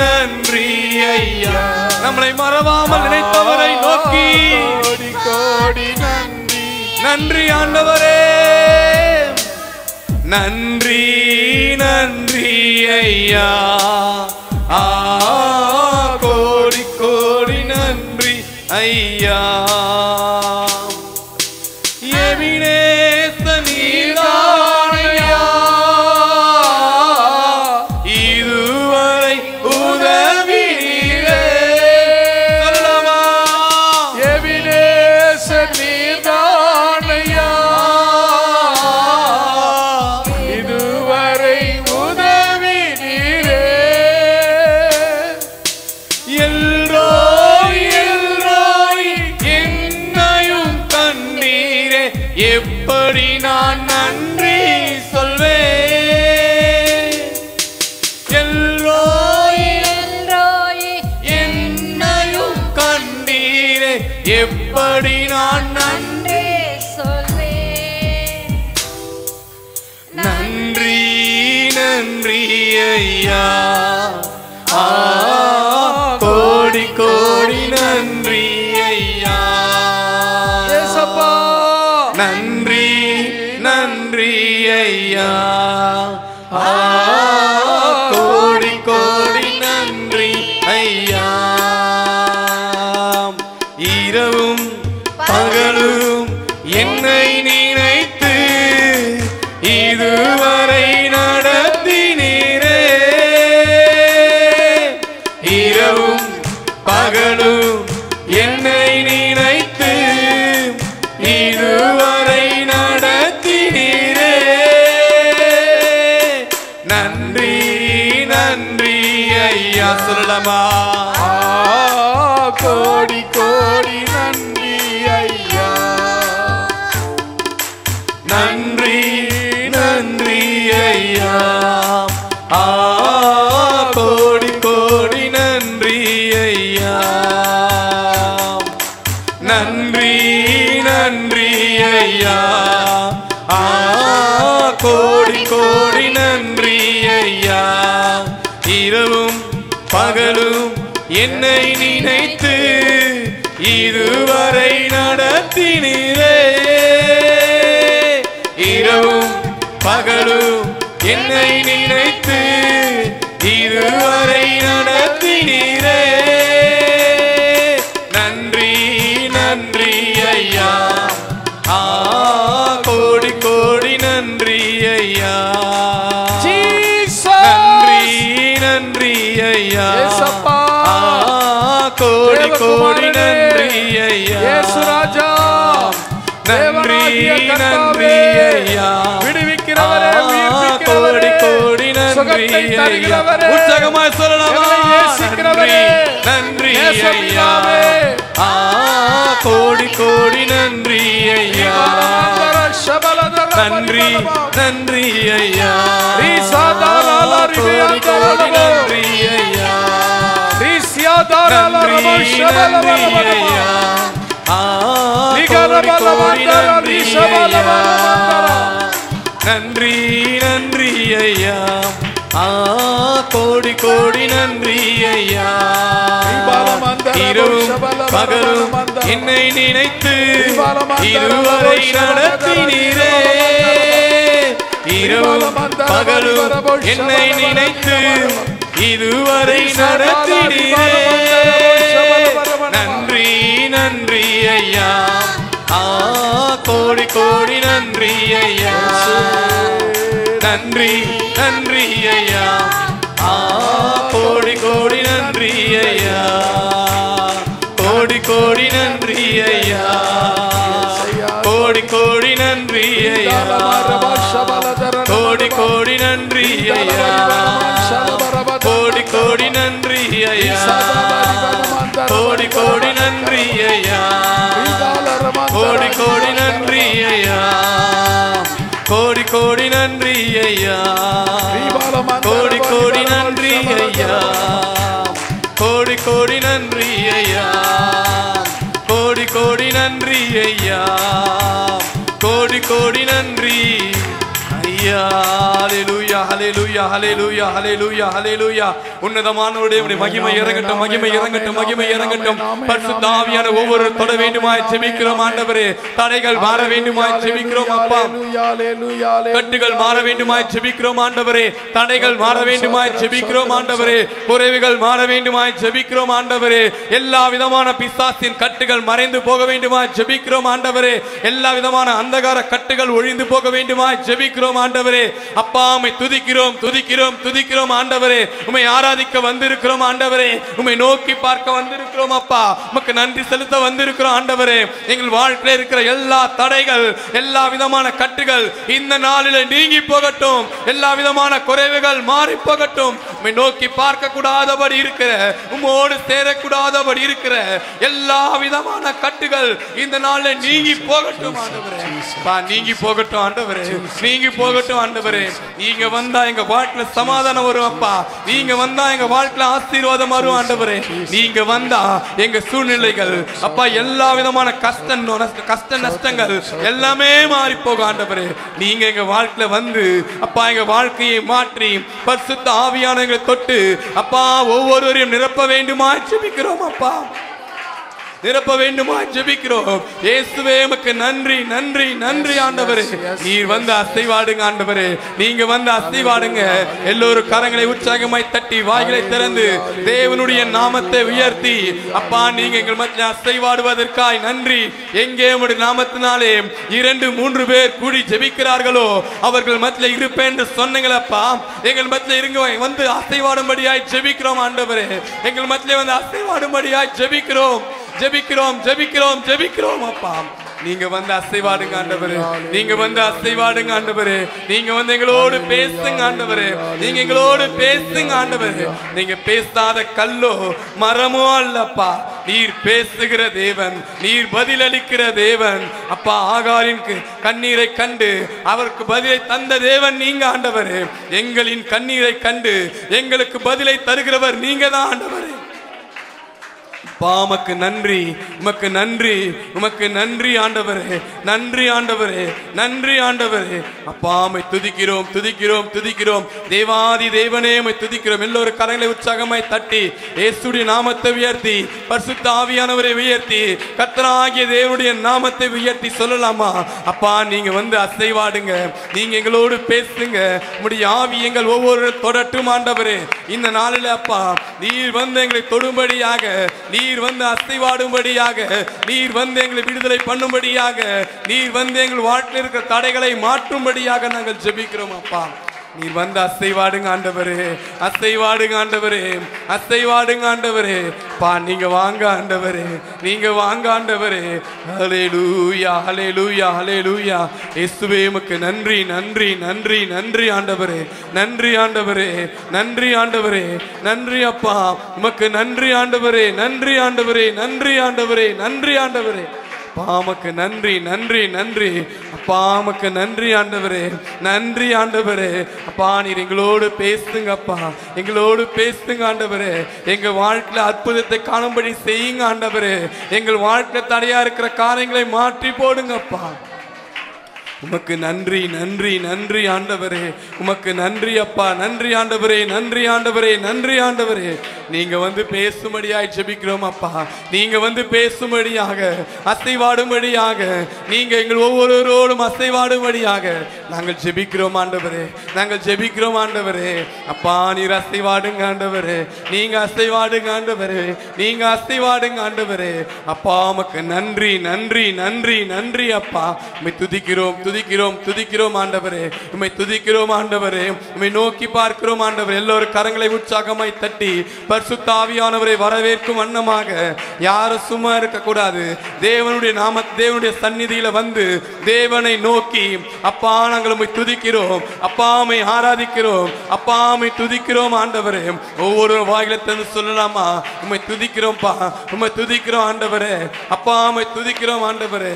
நன்றி ஐயா. நம்மளை மறவாமல் நினைத்தவரை நோக்கி கோடி கோடி நன்றி. நன்றி ஆண்டவரே. நன்றி நன்றி ஐயா. கோடி கோடி நன்றி ஐயா. எபினேச நீதானையா இதுவரை உதவினீரே. சொல்லலாமா? எபினேச நீதானையா இதுவரை உதவி நீரே. எல்ரோய் எல்ரோய் என்னையும் கண்டீரே. எப்படி நான் நன்றி சொல்வேன்? எல்ரோய் என்னையும் கண்டீரே. எப்படி நான் நன்றி நன்றி நன்றி ஐயா. கோடி கோடி நன்றி ஐயா. ஏசப்பா நன்றி நன்றி ஐயா. கோடி கோடி நன்றி ஐயா. இரவும் பகலும் என்னை நினைத்து இதுவரை நடத்தினீரே. இரவும் பகலும் என்னை நினைத்து இதுவரை நடத்தினீரே. நன்றி நன்றி ஐயா. சொல்லலாமா? கோடி கோடி நன்றி ஐயா. நன்றி நன்றி ஐயா. கோடி கோடி நன்றி ஐயா. நன்றி நன்றி ஐயா. கோடி கோடி நன்றி ஐயா. இரவும் பகலும் என்னை நினைத்து இதுவரை நடத்தினீரே. இரவும் பகலும் என்னை நினைத்து இதுவரை நடத்தினீரே. நன்றி நன்றி ஐயா. கோடி கோடி நன்றி ஐயா. நன்றி நன்றி ஐயா. கோடி கோடி நன்றி ஐயா. நன்றி நன்றி ஐயா. விடுவிக்கிறவரே, கோடி கோடி நன்றி ஐயா. உற்சாகமாய் சொல்லலாமா? நன்றி ஐயா. கோடி கோடி நன்றி ஐயா. நன்றி நன்றி ஐயா. கோடி கோடி நன்றி ஐயா. நன்றி நன்றி ஐயா. கோடி கோடி நன்றி ஐயா. நன்றி நன்றி ஐயா. கோடி கோடி நன்றி ஐயா. இரவும் பகலும் என்னை நினைத்து இதுவரை நடத்தினீரே. இரவும் பகலும் என்னை நினைத்து இதுவரை நடத்தினீரே. நன்றி நன்றி ஐயா. கோடி கோடி நன்றி ஐயா. நன்றி நன்றி ஐயா. கோடி கோடி நன்றி ஐயா. கோடி கோடி நன்றி ஐயா. கோடி கோடி நன்றி ஐயா. கோடி கோடி நன்றி ஐயா. கோடி கோடி நன்றி ஐயா. கோடி கோடி நன்றி ஐயா. கோடி கோடி நன்றி ஐயா. கோடி கோடி நன்றி ஐயா. கோடி கோடி நன்றி ஐயா. கோடி கோடி நன்றி ஐயா. கோடி கோடி நன்றி ஐயா. கோடி கோடி நன்றி ஐயா. ஹல்லேலூயா ஹல்லேலூயா ஹல்லேலூயா ஹல்லேலூயா ஹல்லேலூயா. உன்னதமானவருடைய மகிமை இறங்கட்டும், மகிமை இறங்கட்டும், மகிமை இறங்கட்டும். பரிசுத்த ஆவியான ஒவ்வொரு தொட வேண்டுமாய் ஜெபிக்கிறோம் ஆண்டவரே. தடைகள் மாற வேண்டுமாய் ஜெபிக்கிறோம் அப்பா. கட்டுகள் மாற வேண்டுமாய் ஜெபிக்கிறோம் ஆண்டவரே. தடைகள் மாற வேண்டுமாய் ஜெபிக்கிறோம் ஆண்டவரே. குறைவுகள் மாற வேண்டுமாய் ஜெபிக்கிறோம் ஆண்டவரே. எல்லா விதமான பிசாசின் கட்டுகள் மறைந்து போக வேண்டுமாய் ஜெபிக்கிறோம் ஆண்டவரே. எல்லா விதமான அந்தகார கட்டுகள் ஒழிந்து போக வேண்டுமாய் ஜெபிக்கிறோம் ஆண்டவரே. அப்பா உம்மை துதிக்கிறோம் துதிக்கிறோம் துதிக்கிறோம் ஆண்டவரே. உம்மை ஆராதிக்க வந்திருக்கிறோம் ஆண்டவரே. உம்மை நோக்கி பார்க்க வந்திருக்கிறோம் அப்பா. உமக்கு நன்றி செலுத்த வந்திருக்கிறோம் ஆண்டவரே. எங்கள் வாழ்க்கையில் இருக்கிற எல்லா தடைகள், எல்லா விதமான கட்டுகள் இந்த நாளில் நீங்கி போகட்டும். எல்லா விதமான குறைவுகள் மாறி போகட்டும். உம்மை நோக்கி பார்க்க கூடாதபடி இருக்கிற, உம்மோடு சேரக்கூடாதபடி இருக்கிற எல்லா விதமான கட்டுகள் இந்த நாளில் நீங்கி போகட்டும் ஆண்டவரே. நீங்கி போகட்டும் ஆண்டவரே. நீங்கி போகட்டும் ஆண்டவரே. நீங்க வந்தா எங்க வாழ்க்கையில சமாதானம் வரும் அப்பா. நீங்க வந்தா எங்க வாழ்க்கையில ஆசீர்வாதம் வரும் ஆண்டவரே. நீங்க வந்தா எங்க சூழ்நிலைகள் அப்பா எல்லா விதமான கஷ்ட நஷ்டங்கள் எல்லாமே மாறி போகும் ஆண்டவரே. நீங்க எங்க வாழ்க்கையில வந்து அப்பா எங்க வாழ்க்கையை மாற்றி பரிசுத்த ஆவியானவர்களை தொட்டு அப்பா ஒவ்வொருவரையும் நிரப்ப வேண்டுமா ஜெபிக்கிறோம் அப்பா. நிரப்ப வேண்டுமா ஜெபிக்கிறோம். இயேசுவே உமக்கு நன்றி நன்றி நன்றி ஆண்டவரே. நீர் வந்து அசைவாடுங்க ஆண்டவரே. நீங்க வந்து அசைவாடுங்க. எல்லோரும் கரங்களை உற்சாகமாய் தட்டி வாய்களை திறந்து தேவனுடைய நாமத்தை உயர்த்தி அப்பா நீங்க எங்கள் மத்தியில் அசைவாடுவதற்காய் நன்றி. எங்கே உம்முடைய நாமத்தினாலே 2-3 பேர் கூடி ஜெபிக்கிறார்களோ அவர்கள் மத்தியில் இருப்பேன் என்று சொன்னீங்களப்பா. எங்கள் மத்தியில் இருங்க வந்து அசைவாடும்படியாய் ஜெபிக்கிறோம் ஆண்டவரே. எங்கள் மத்தியில் வந்து அசைவாடும்படியாய் ஜெபிக்கிறோம் ஜெபிக்கிறோம் ஜெபிக்கிறோம் ஜெபிக்கிறோம் அப்பா. நீங்க வந்து அசைவாடுங்க ஆண்டவரே. நீங்க வந்து அசைவாடுங்க ஆண்டவரே. நீங்க வந்து எங்களோடு பேசுங்க ஆண்டவரே. நீங்க எங்களோடு பேசுங்க ஆண்டவரே. நீங்க பேசாத கல்லோ மரமோ அல்லப்பா. நீர் பேசுகிற தேவன், நீர் பதிலளிக்கிற தேவன் அப்பா. ஆகாரின் கண்ணீரை கண்டு அவருக்கு பதிலை தந்த தேவன் நீங்க ஆண்டவரே. எங்களின் கண்ணீரை கண்டு எங்களுக்கு பதிலை தருகிறவர் நீங்க தான் ஆண்டவரே. அப்பா உமக்கு நன்றி, உமக்கு நன்றி, உமக்கு நன்றி ஆண்டவரே, நன்றி ஆண்டவரே, நன்றி ஆண்டவரே. அப்பா உம்மை துதிக்கிறோம், துதிக்கிறோம், துதிக்கிறோம். தேவாதி தேவனே உம்மை துதிக்கிறோம். எல்லோரும் கரங்களை உற்சாகமாய் தட்டி இயேசுடைய நாமத்தை உயர்த்தி, பரிசுத்த ஆவியானவரை உயர்த்தி, கர்த்தராகிய தேவனுடைய நாமத்தை உயர்த்தி சொல்லலாமா? அப்பா நீங்க வந்து அசைவாடுங்க, நீங்க எங்களோடு பேசுங்க. உம்முடைய ஆவி எங்கள் ஒவ்வொரு தொடட்டும் ஆண்டவரே. இந்த நாளில் அப்பா நீர் வந்து எங்களை தொடும்படியாக, நீர் வந்து அசைவாடும்படியாக, நீர் வந்து எங்களை விடுதலை பண்ணும்படியாக, நீர் வந்து எங்கள் வாழ்க்கையில் இருக்கிற தடைகளை மாற்றும்படியாக நாங்கள் ஜெபிக்கிறோம். அப்பா நீர் வந்து அசைவாடுங்க ஆண்டவரே, அசைவாடுங்க ஆண்டவரே, அசைவாடுங்க ஆண்டவரே. பா நீங்க வாங்க ஆண்டவரே, நீங்க வாங்க ஆண்டவரே. ஹல்லேலூயா, ஹல்லேலூயா, ஹல்லேலூயா. இயேசுவே உமக்கு நன்றி, நன்றி, நன்றி, நன்றி ஆண்டவரே, நன்றி ஆண்டவரே, நன்றி ஆண்டவரே, நன்றி அப்பா உமக்கு நன்றி ஆண்டவரே, நன்றி ஆண்டவரே, நன்றி ஆண்டவரே, நன்றி ஆண்டவரே. பாமக்கு நன்றி, நன்றி, நன்றி அப்பா உமக்கு நன்றி ஆண்டவரே, நன்றி ஆண்டவரே. அப்பா நீர் எங்களோடு பேசுங்க அப்பா, எங்களோடு பேசுங்க ஆண்டவரே. எங்க வாழ்க்கையில அற்புதத்தை காணும்படி செய்யுங்க ஆண்டவரே. எங்கள் வாழ்க்கையில தடையா இருக்கிற காரியங்களை மாற்றி போடுங்கப்பா. உமக்கு நன்றி, நன்றி, நன்றி ஆண்டவரே, உமக்கு நன்றி அப்பா, நன்றி ஆண்டவரே, நன்றி ஆண்டவரே, நன்றி ஆண்டவரே. நீங்க வந்து பேசும்படியாய் ஜெபிக்கிறோம் அப்பா, நீங்க வந்து பேசும்படியாக, அசைவாடும்படியாக, நீங்க எங்கள் ஒவ்வொருவரோடும் அசைவாடும்படியாக நாங்கள் ஜெபிக்கிறோம் ஆண்டவரே, நாங்கள் ஜெபிக்கிறோம் ஆண்டவரே. அப்பா நீர் அசைவாடுங்க ஆண்டவரே, நீங்க அசைவாடுங்க ஆண்டவரே, நீங்க அசைவாடுங்க ஆண்டவரே. அப்பா உமக்கு நன்றி, நன்றி, நன்றி, நன்றி அப்பா. உம்மை துதிக்கிறோம், துதிக்கிறோம், துதிக்கிறோம் ஆண்டவரே, உம்மை துதிக்கிறோம் ஆண்டவரே, உம்மை நோக்கி பார்க்கிறோம் ஆண்டவரே. எல்லோரும் கரங்களை உற்சாகமாய் தட்டி பரிசுத்த ஆவியானவரை வரவேற்கும் வண்ணமாக யாரும் சும்மா இருக்க கூடாது. தேவனுடைய நாம, தேவனுடைய சந்நிதியில வந்து தேவனை நோக்கி அப்பா நாங்கள் உம்மை துதிக்கிறோம், அப்பா உம்மை ஆராதிக்கிறோம், அப்பா உம்மை துதிக்கிறோம் ஆண்டவரே. ஒவ்வொரு வாயில தந்து சொல்லலாமா? உம்மை துதிக்கிறோம்ப்பா, உம்மை துதிக்கிறோம் ஆண்டவரே, அப்பா உம்மை துதிக்கிறோம் ஆண்டவரே.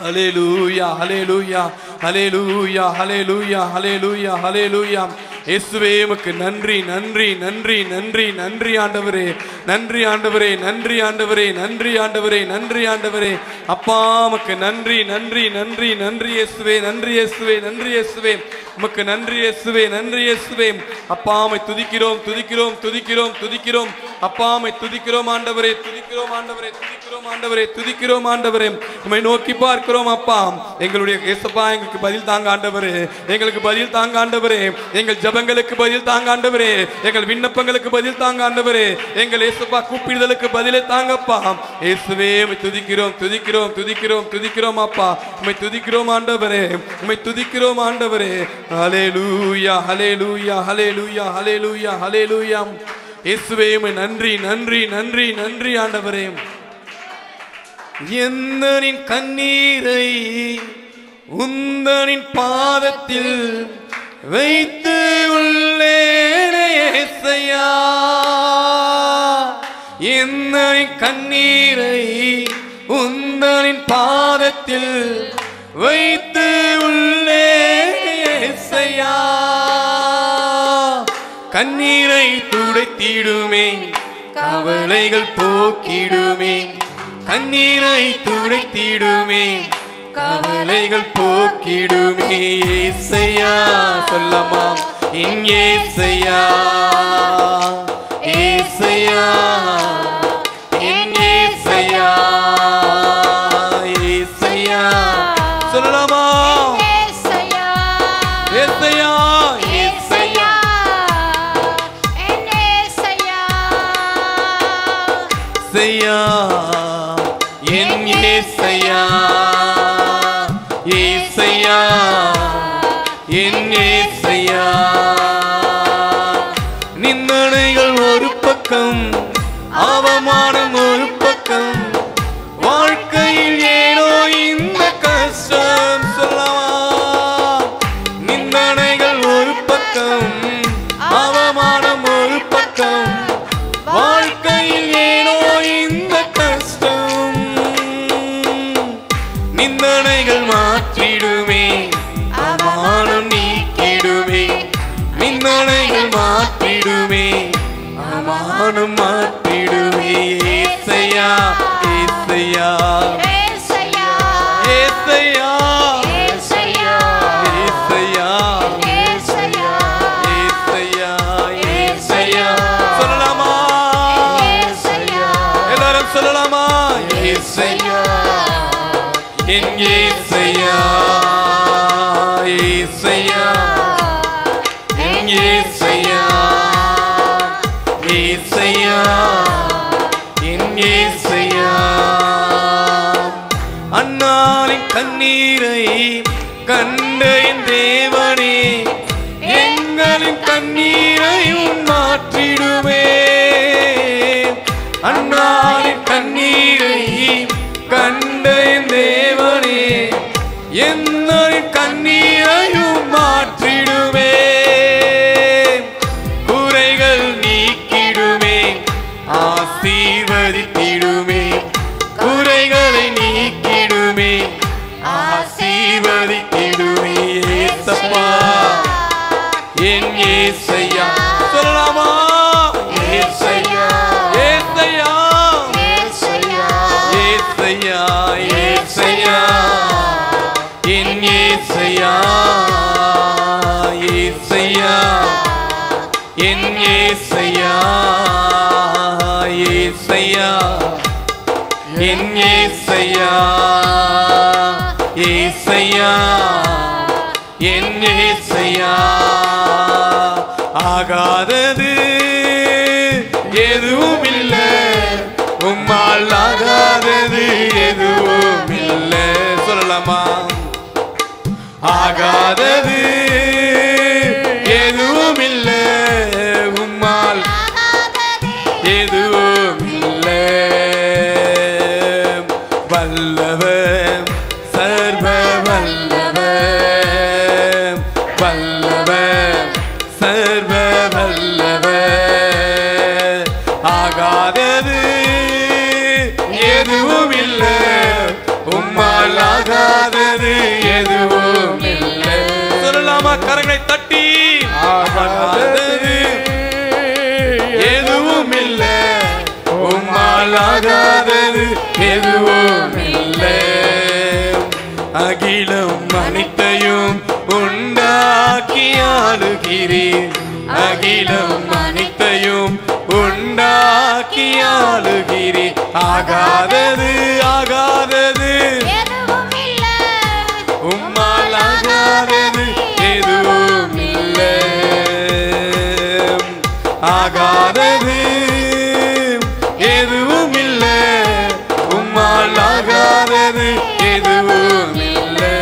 ஹல்லேலூயா, ஹல்லேலூயா, ஹல்லேலூயா, ஹல்லேலூயா, ஹல்லேலூயா, ஹல்லேலூயா. இயேசுவே உமக்கு நன்றி, நன்றி, நன்றி, நன்றி, நன்றி ஆண்டவரே, நன்றி ஆண்டவரே, நன்றி ஆண்டவரே, நன்றி ஆண்டவரே, நன்றி ஆண்டவரே. அப்பா உமக்கு நன்றி, நன்றி, நன்றி, நன்றி இயேசுவே, நன்றி இயேசுவே, நன்றி இயேசுவே, உமக்கு நன்றி இயேசுவே, நன்றி இயேசுவே. அப்பா உம்மை துதிக்கிறோம், துதிக்கிறோம், துதிக்கிறோம், துதிக்கிறோம். அப்பா உம்மை துதிக்கிறோம் ஆண்டவரே, துதிக்கிறோம் ஆண்டவரே, துதிக்கிறோம் ஆண்டவரே, துதிக்கிறோம் ஆண்டவரே. உம்மை நோக்கி பார்க்கிறோம் அப்பா. எங்களுடைய இயேசுப்பா எங்களுக்கு பதில் தாங்க ஆண்டவரே, எங்களுக்கு பதில் தாங்க ஆண்டவரே. எங்கள் ஜெபங்களுக்கு பதில் தாங்க ஆண்டவரே, எங்கள் விண்ணப்பங்களுக்கு பதில் தாங்க ஆண்டவரே. எங்கள் இயேசுப்பா கூப்பிடுதலுக்கு பதிலே தாங்கப்பா. இயேசுவே உம்மை துதிக்கிறோம், துதிக்கிறோம், துதிக்கிறோம், துதிக்கிறோம் அப்பா. உம்மை துதிக்கிறோம் ஆண்டவரே, உம்மை துதிக்கிறோம் ஆண்டவரே. ஹல்லேலூயா, ஹல்லேலூயா, ஹல்லேலூயா, ஹல்லேலூயா, ஹல்லேலூயா. இயேசுவே உம்மை நன்றி, நன்றி, நன்றி, நன்றி ஆண்டவரே. என்னின் கண்ணீரை உந்தனின் பாதத்தில் வைத்து உள்ளேனே இயேசையா, என்னின் கண்ணீரை உந்தனின் பாதத்தில் வைத்து உள்ளேனே இயேசையா. கண்ணீரை துடைத்திடுமே, கவலைகள் போக்கிடுமே, கண்ணீரை துடைத்திடுமே, கவலைகள் போக்கிடுமே. இயேசையா சொல்லமா, என் இயேசையா, இயேசையா, என் இயேசையா, இயேசையா சொல்லலாமா? இயேசையா, இயேசையா, இயேசையா, என் இயேசையா, இயேசையா, என் இயேசையா, இயேசையா, என் இயேசையா. நிந்தனைகள் ஒரு பக்கம், அவமானம் ஒரு பக்கம், வாழ்க்கையில் ஏனோ இந்த கஷ்டம் சொல்லலாம். நிந்தனைகள் ஒரு பக்கம், அவமானம் ஒரு பக்கம், வாழ்க்கையில் ஏனோ இந்த கஷ்டம். நிந்தனைகள் மாற்றிடுமே, அவமானம் நீக்கிடுமே, நிந்தனைகள் மாற்றிடுமே, அவமானம் மாற்றிடுமே. ஏசையா ஏசையா ஏசையா ஏசையா ஏசையா ஏசையா ஏசையா ஏசையா சொல்லலாமா ஏசையா எல்லாரும் சொல்லலாமா ஏசையா என் ஏசையா ஏசையா என் ஏசையா ஏசையா என் ஏசையா அன்னாரின் கண்ணீரை கண்ட என் தேவனே எங்களின் கண்ணீரையும் மாற்றிடுவே அன்னாரின் கண்ணீரை கண்ட என் தேவனே என்னின் கண்ணீரையும் மாற்றிடுவே குறைகள் நீக்கிடுமே ஆசீர்வதித்திடுமே குறைகளை நீக்கிடுமே ஆசீர்வதித்திடுமே ஏசப்பா என் ஏசையா சொல்லலாமா ஏசையா ஏசையா ஏசையா ஏசையா ஏசையா என் ஏசையா ஏசையா என் ஏசையா ஏசையா என் ஏசையா ஏசையா என் ஏசையா ஆகாதது எதுவும் இல்லை உம்மால் ஆகாதது எதுவும் இல்லை சொல்லலாமா ஆகாதது எதுவும் இல்லை உம்மால் எதுவும் இல்லை வல்லவர் சர்வ வல்லவர் வல்லவர் சர்வ வல்லவர் ஆகாதது எதுவும் இல்லை உம்மால் ஆகாதது எதுவும் இல்லை சொல்லலாமா கரங்களை தட்டி ஆகாதது எதுவும் இல்லை உம்மால் ஆகாதது எதுவும் இல்லை அகிலம் அனைத்தையும் உண்டாக்கி ஆளுகிறீர் அகிலம் அனைத்தையும் உண்டாக்கி ஆளுகிறீர் ஆகாதது ஆகாதது எதுவும் இல்லை உம்மால் ஆகாதது எதுவும் இல்லை ஆகாதது எதுவும் இல்லை உம்மால் ஆகாதது எதுவும் இல்லை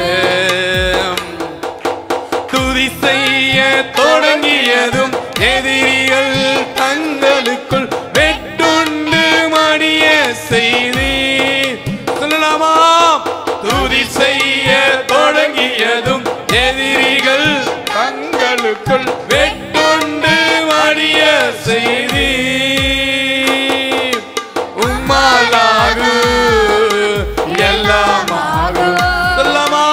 துதி செய்ய தொடங்கியதும் எதிரிகள் தங்களுக்குள் வெட்டுண்டு மடிய செய்தி சொல்லலாமா துதி செய்ய தொடங்கியதும் எதிரிகள் தங்களுக்குள் வெட்டுண்டு மடிய செய்தி உம்மாலாகு எல்லாமாகும் சொல்லலாமா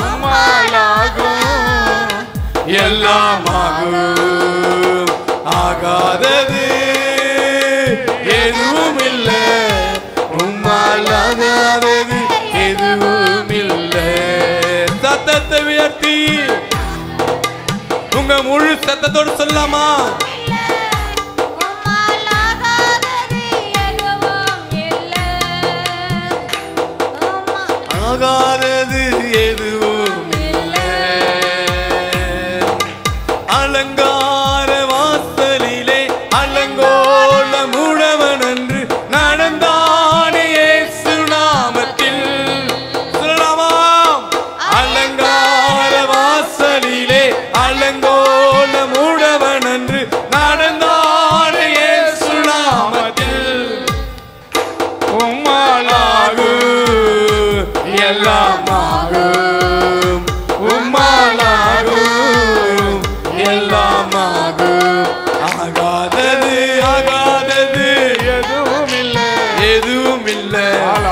உம்மாலாகும் எல்லாமாகும் ஆகாதது எதுவும் இல்லை உம்மால் ஆகாதது எதுவும் இல்லை சத்தத்தை உயர்த்தி உங்க முழு சத்தத்தோடு சொல்லலாமா உம்மால் ஆகாதது எதுவும் இல்லை ஆகாதது எதுவும் இல்லை அலங்கார வாசலிலே அலங்கோல முழவன் அன்று நடந்தானே இயேசு நாமத்தில் சொல்லலாமா அலங்கார வாசலிலே அலங்கோல முழவன் அன்று நடந்தானே இயேசு நாமத்தில் உம்மாலாகும் எல்லாமாகும் உம்மாலாகும் எல்லாமாகும் ஆகாதது ஆகாதது எதுவும் இல்லை எதுவும் இல்லை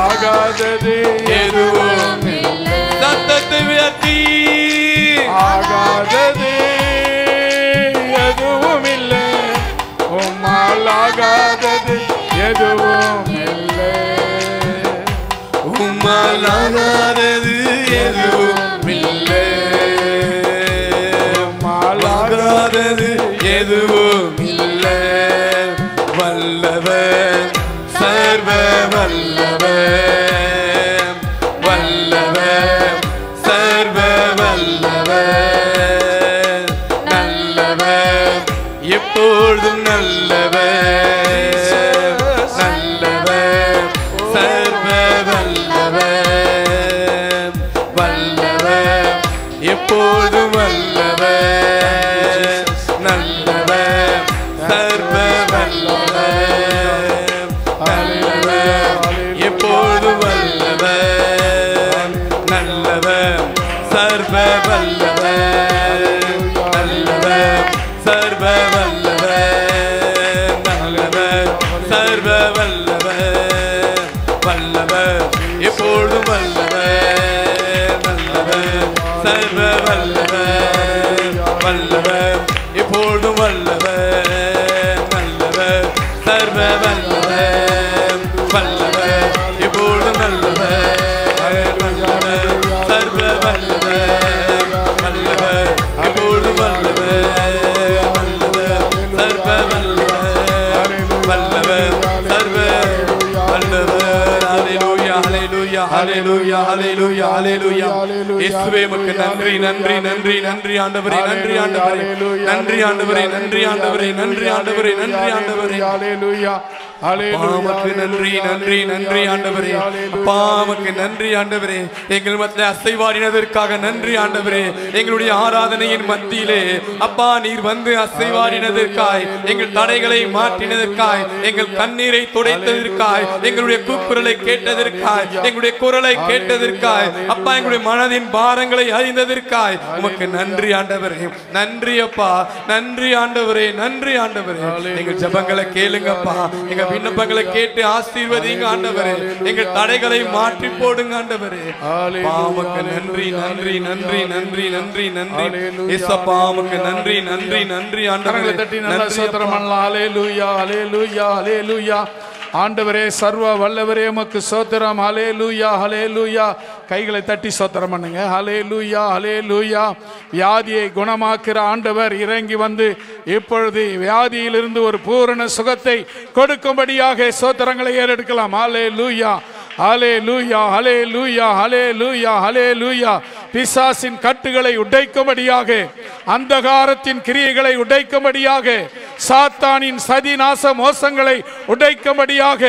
ஆகாதது எதுவும் இல்லை சத்தத்தை உயர்த்தி ஆகாதது எதுவும் இல்லை உம்மால் ஆகாதது எதுவும் இல்லை உம்மாலாகாதது எதுவும் இல்லை, உம்மாலாகாதது எதுவும் இல்லை. வல்லவர் சர்வ வல்லவர், வல்லவர் சர்வ வல்லவர், நல்லவர் எப்பொழுதும் நல்லவர், நல்லவர் சர்வ வல்லவர், வல்லவர் எப்பொழுதும் வல்லவர், நல்லவர் சர்வ வல்லவர், நல்லவர் எப்பொழுதும் வல்லவர், நல்லவர் சர்வ வல்லவர், நல்லவர் சர்வ வல்லவர், நல்லவர் சர்வ வல்லவர், வல்லவர் எப்பொழுதும் வல்லவர், நல்லவர் சர்வ வல்லவர், வல்லவர் எப்பொழுதும் வல்லவர், நல்லவர் சர்வ வல்லவர், வல்லவர் எப்பொழுதும் நல்லவர், வல்லவர் சர்வ வல்லவர், வல்லவர் எப்பொழுதும் வல்லவர், வல்லவர் சர்வ வல்லவர், வல்லவர் சர்வ வல்லவர். ஹல்லேலூயா ஹல்லேலூயா ஹல்லேலூயா ஹல்லேலூயா ஹல்லேலூயா. இயேசுவே உமக்கு நன்றி நன்றி நன்றி நன்றி ஆண்டவரே, நன்றி ஆண்டவரே, நன்றி ஆண்டவரே, நன்றி ஆண்டவரே, நன்றி ஆண்டவரே, நன்றி ஆண்டவரே. ஹல்லேலூயா அப்பாவுக்கு நன்றி நன்றி நன்றி ஆண்டவரே, அப்பாவுக்கு நன்றி ஆண்டவரே. எங்கள் மத்தியிலே அசைவாடினதற்காக நன்றி ஆண்டவரே. எங்களுடைய ஆராதனையின் மத்தியிலே அப்பா நீர் வந்து அசைவாடினதற்காய், எங்கள் தடைகளை மாற்றினதற்காய், எங்கள் கண்ணீரை துடைத்ததற்காய், எங்களுடைய கூக்குரலை கேட்டதற்காய், எங்களுடைய குரலை கேட்டதற்காய், அப்பா எங்களுடைய மனதின் பாரங்களை அறிந்ததற்காய் உமக்கு நன்றி ஆண்டவரே. நன்றி அப்பா, நன்றி ஆண்டவரே, நன்றி ஆண்டவரே. எங்கள் ஜெபங்களை கேளுங்கப்பா, எங்க விண்ணப்பங்களை கேட்டு ஆசீர்வதிங்க ஆண்டவரே. எங்கள் தடைகளை மாற்றி போடுங்க ஆண்டவரே. உமக்கு நன்றி நன்றி நன்றி நன்றி நன்றி நன்றி இயேசப்பா, உமக்கு நன்றி நன்றி நன்றி ஆண்டவரே. ஹல்லேலூயா ஹல்லேலூயா ஹல்லேலூயா. ஆண்டவரே சர்வ வல்லவரே உமக்கு ஸ்தோத்திரம். ஹல்லேலூயா ஹல்லேலூயா. கைகளை தட்டி ஸ்தோத்திரம் பண்ணுங்க. ஹல்லேலூயா ஹல்லேலூயா. வியாதியை குணமாக்குற ஆண்டவர் இறங்கி வந்து இப்பொழுது வியாதியிலிருந்து ஒரு பூரண சுகத்தை கொடுக்கும்படியாக ஸ்தோத்திரங்களை ஏறெடுக்கலாம். ஹல்லேலூயா ஹல்லேலூயா ஹல்லேலூயா ஹல்லேலூயா ஹல்லேலூயா. பிசாசின் கட்டுகளை உடைக்கும்படியாக, அந்தகாரத்தின் கிரியைகளை உடைக்கும்படியாக, சாத்தானின் சதி நாச மோசங்களை உடைக்கும்படியாக,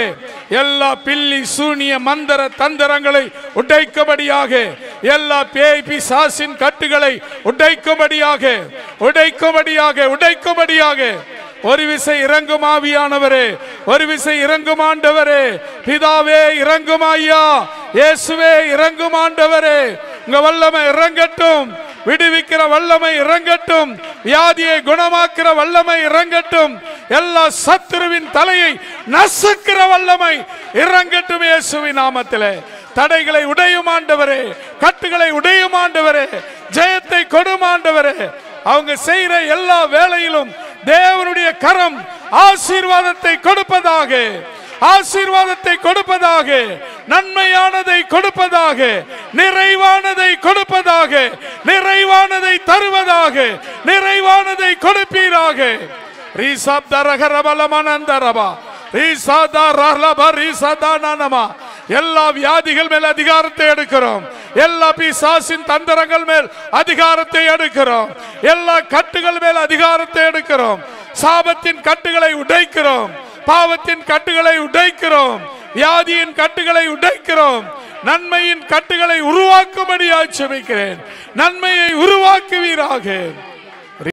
எல்லா பில்லி சூனிய மந்திர தந்திரங்களை உடைக்கும்படியாக, எல்லா பேய் பிசாசின் கட்டுகளை உடைக்கும்படியாக உடைக்கும்படியாக உடைக்கும்படியாக ஒரு விசை இறங்கும் ஆவியானவரே, ஒரு விசை இறங்கும் ஆண்டவரே. பிதாவே இறங்கும் ஐயா, இயேசுவே இறங்கும் ஆண்டவரே. உங்க வல்லமை இறங்கட்டும், விடுவிக்கிற வல்லமை இறங்கட்டும், வியாதியை குணமாக்குற வல்லமை இறங்கட்டும், எல்லா சத்துருவின் தலையை நசுக்கிற வல்லமை இறங்கட்டும் இயேசுவின் நாமத்திலே. தடைகளை உடையும் ஆண்டவரே, கட்டுகளை உடையும் ஆண்டவரே, ஜெயத்தை கொடும் ஆண்டவரே. அவங்க செய்யற எல்லா வேளையிலும் தேவனுடைய கரம் ஆசீர்வாதத்தை கொடுப்பதாக, ஆசீர்வாதத்தை கொடுப்பதாக, நன்மையானதை கொடுப்பதாக, நிறைவானதை கொடுப்பதாக, நிறைவானதை தருவதாக, நிறைவானதை கொடுப்பீராக. எல்லா வியாதிகள் மேல் அதிகாரத்தை எடுக்கிறோம், எல்லா பிசாசின் தந்திரங்கள் மேல் அதிகாரத்தை எடுக்கிறோம், எல்லா கட்டுகள் மேல் அதிகாரத்தை எடுக்கிறோம், சாபத்தின் கட்டுகளை உடைக்கிறோம், பாவத்தின் கட்டுகளை உடைக்கிறோம், வியாதியின் கட்டுகளை உடைக்கிறோம், நன்மையின் கட்டுகளை உருவாக்கும்படியாக ஜெபிக்கிறேன். நன்மையை உருவாக்குவீராக.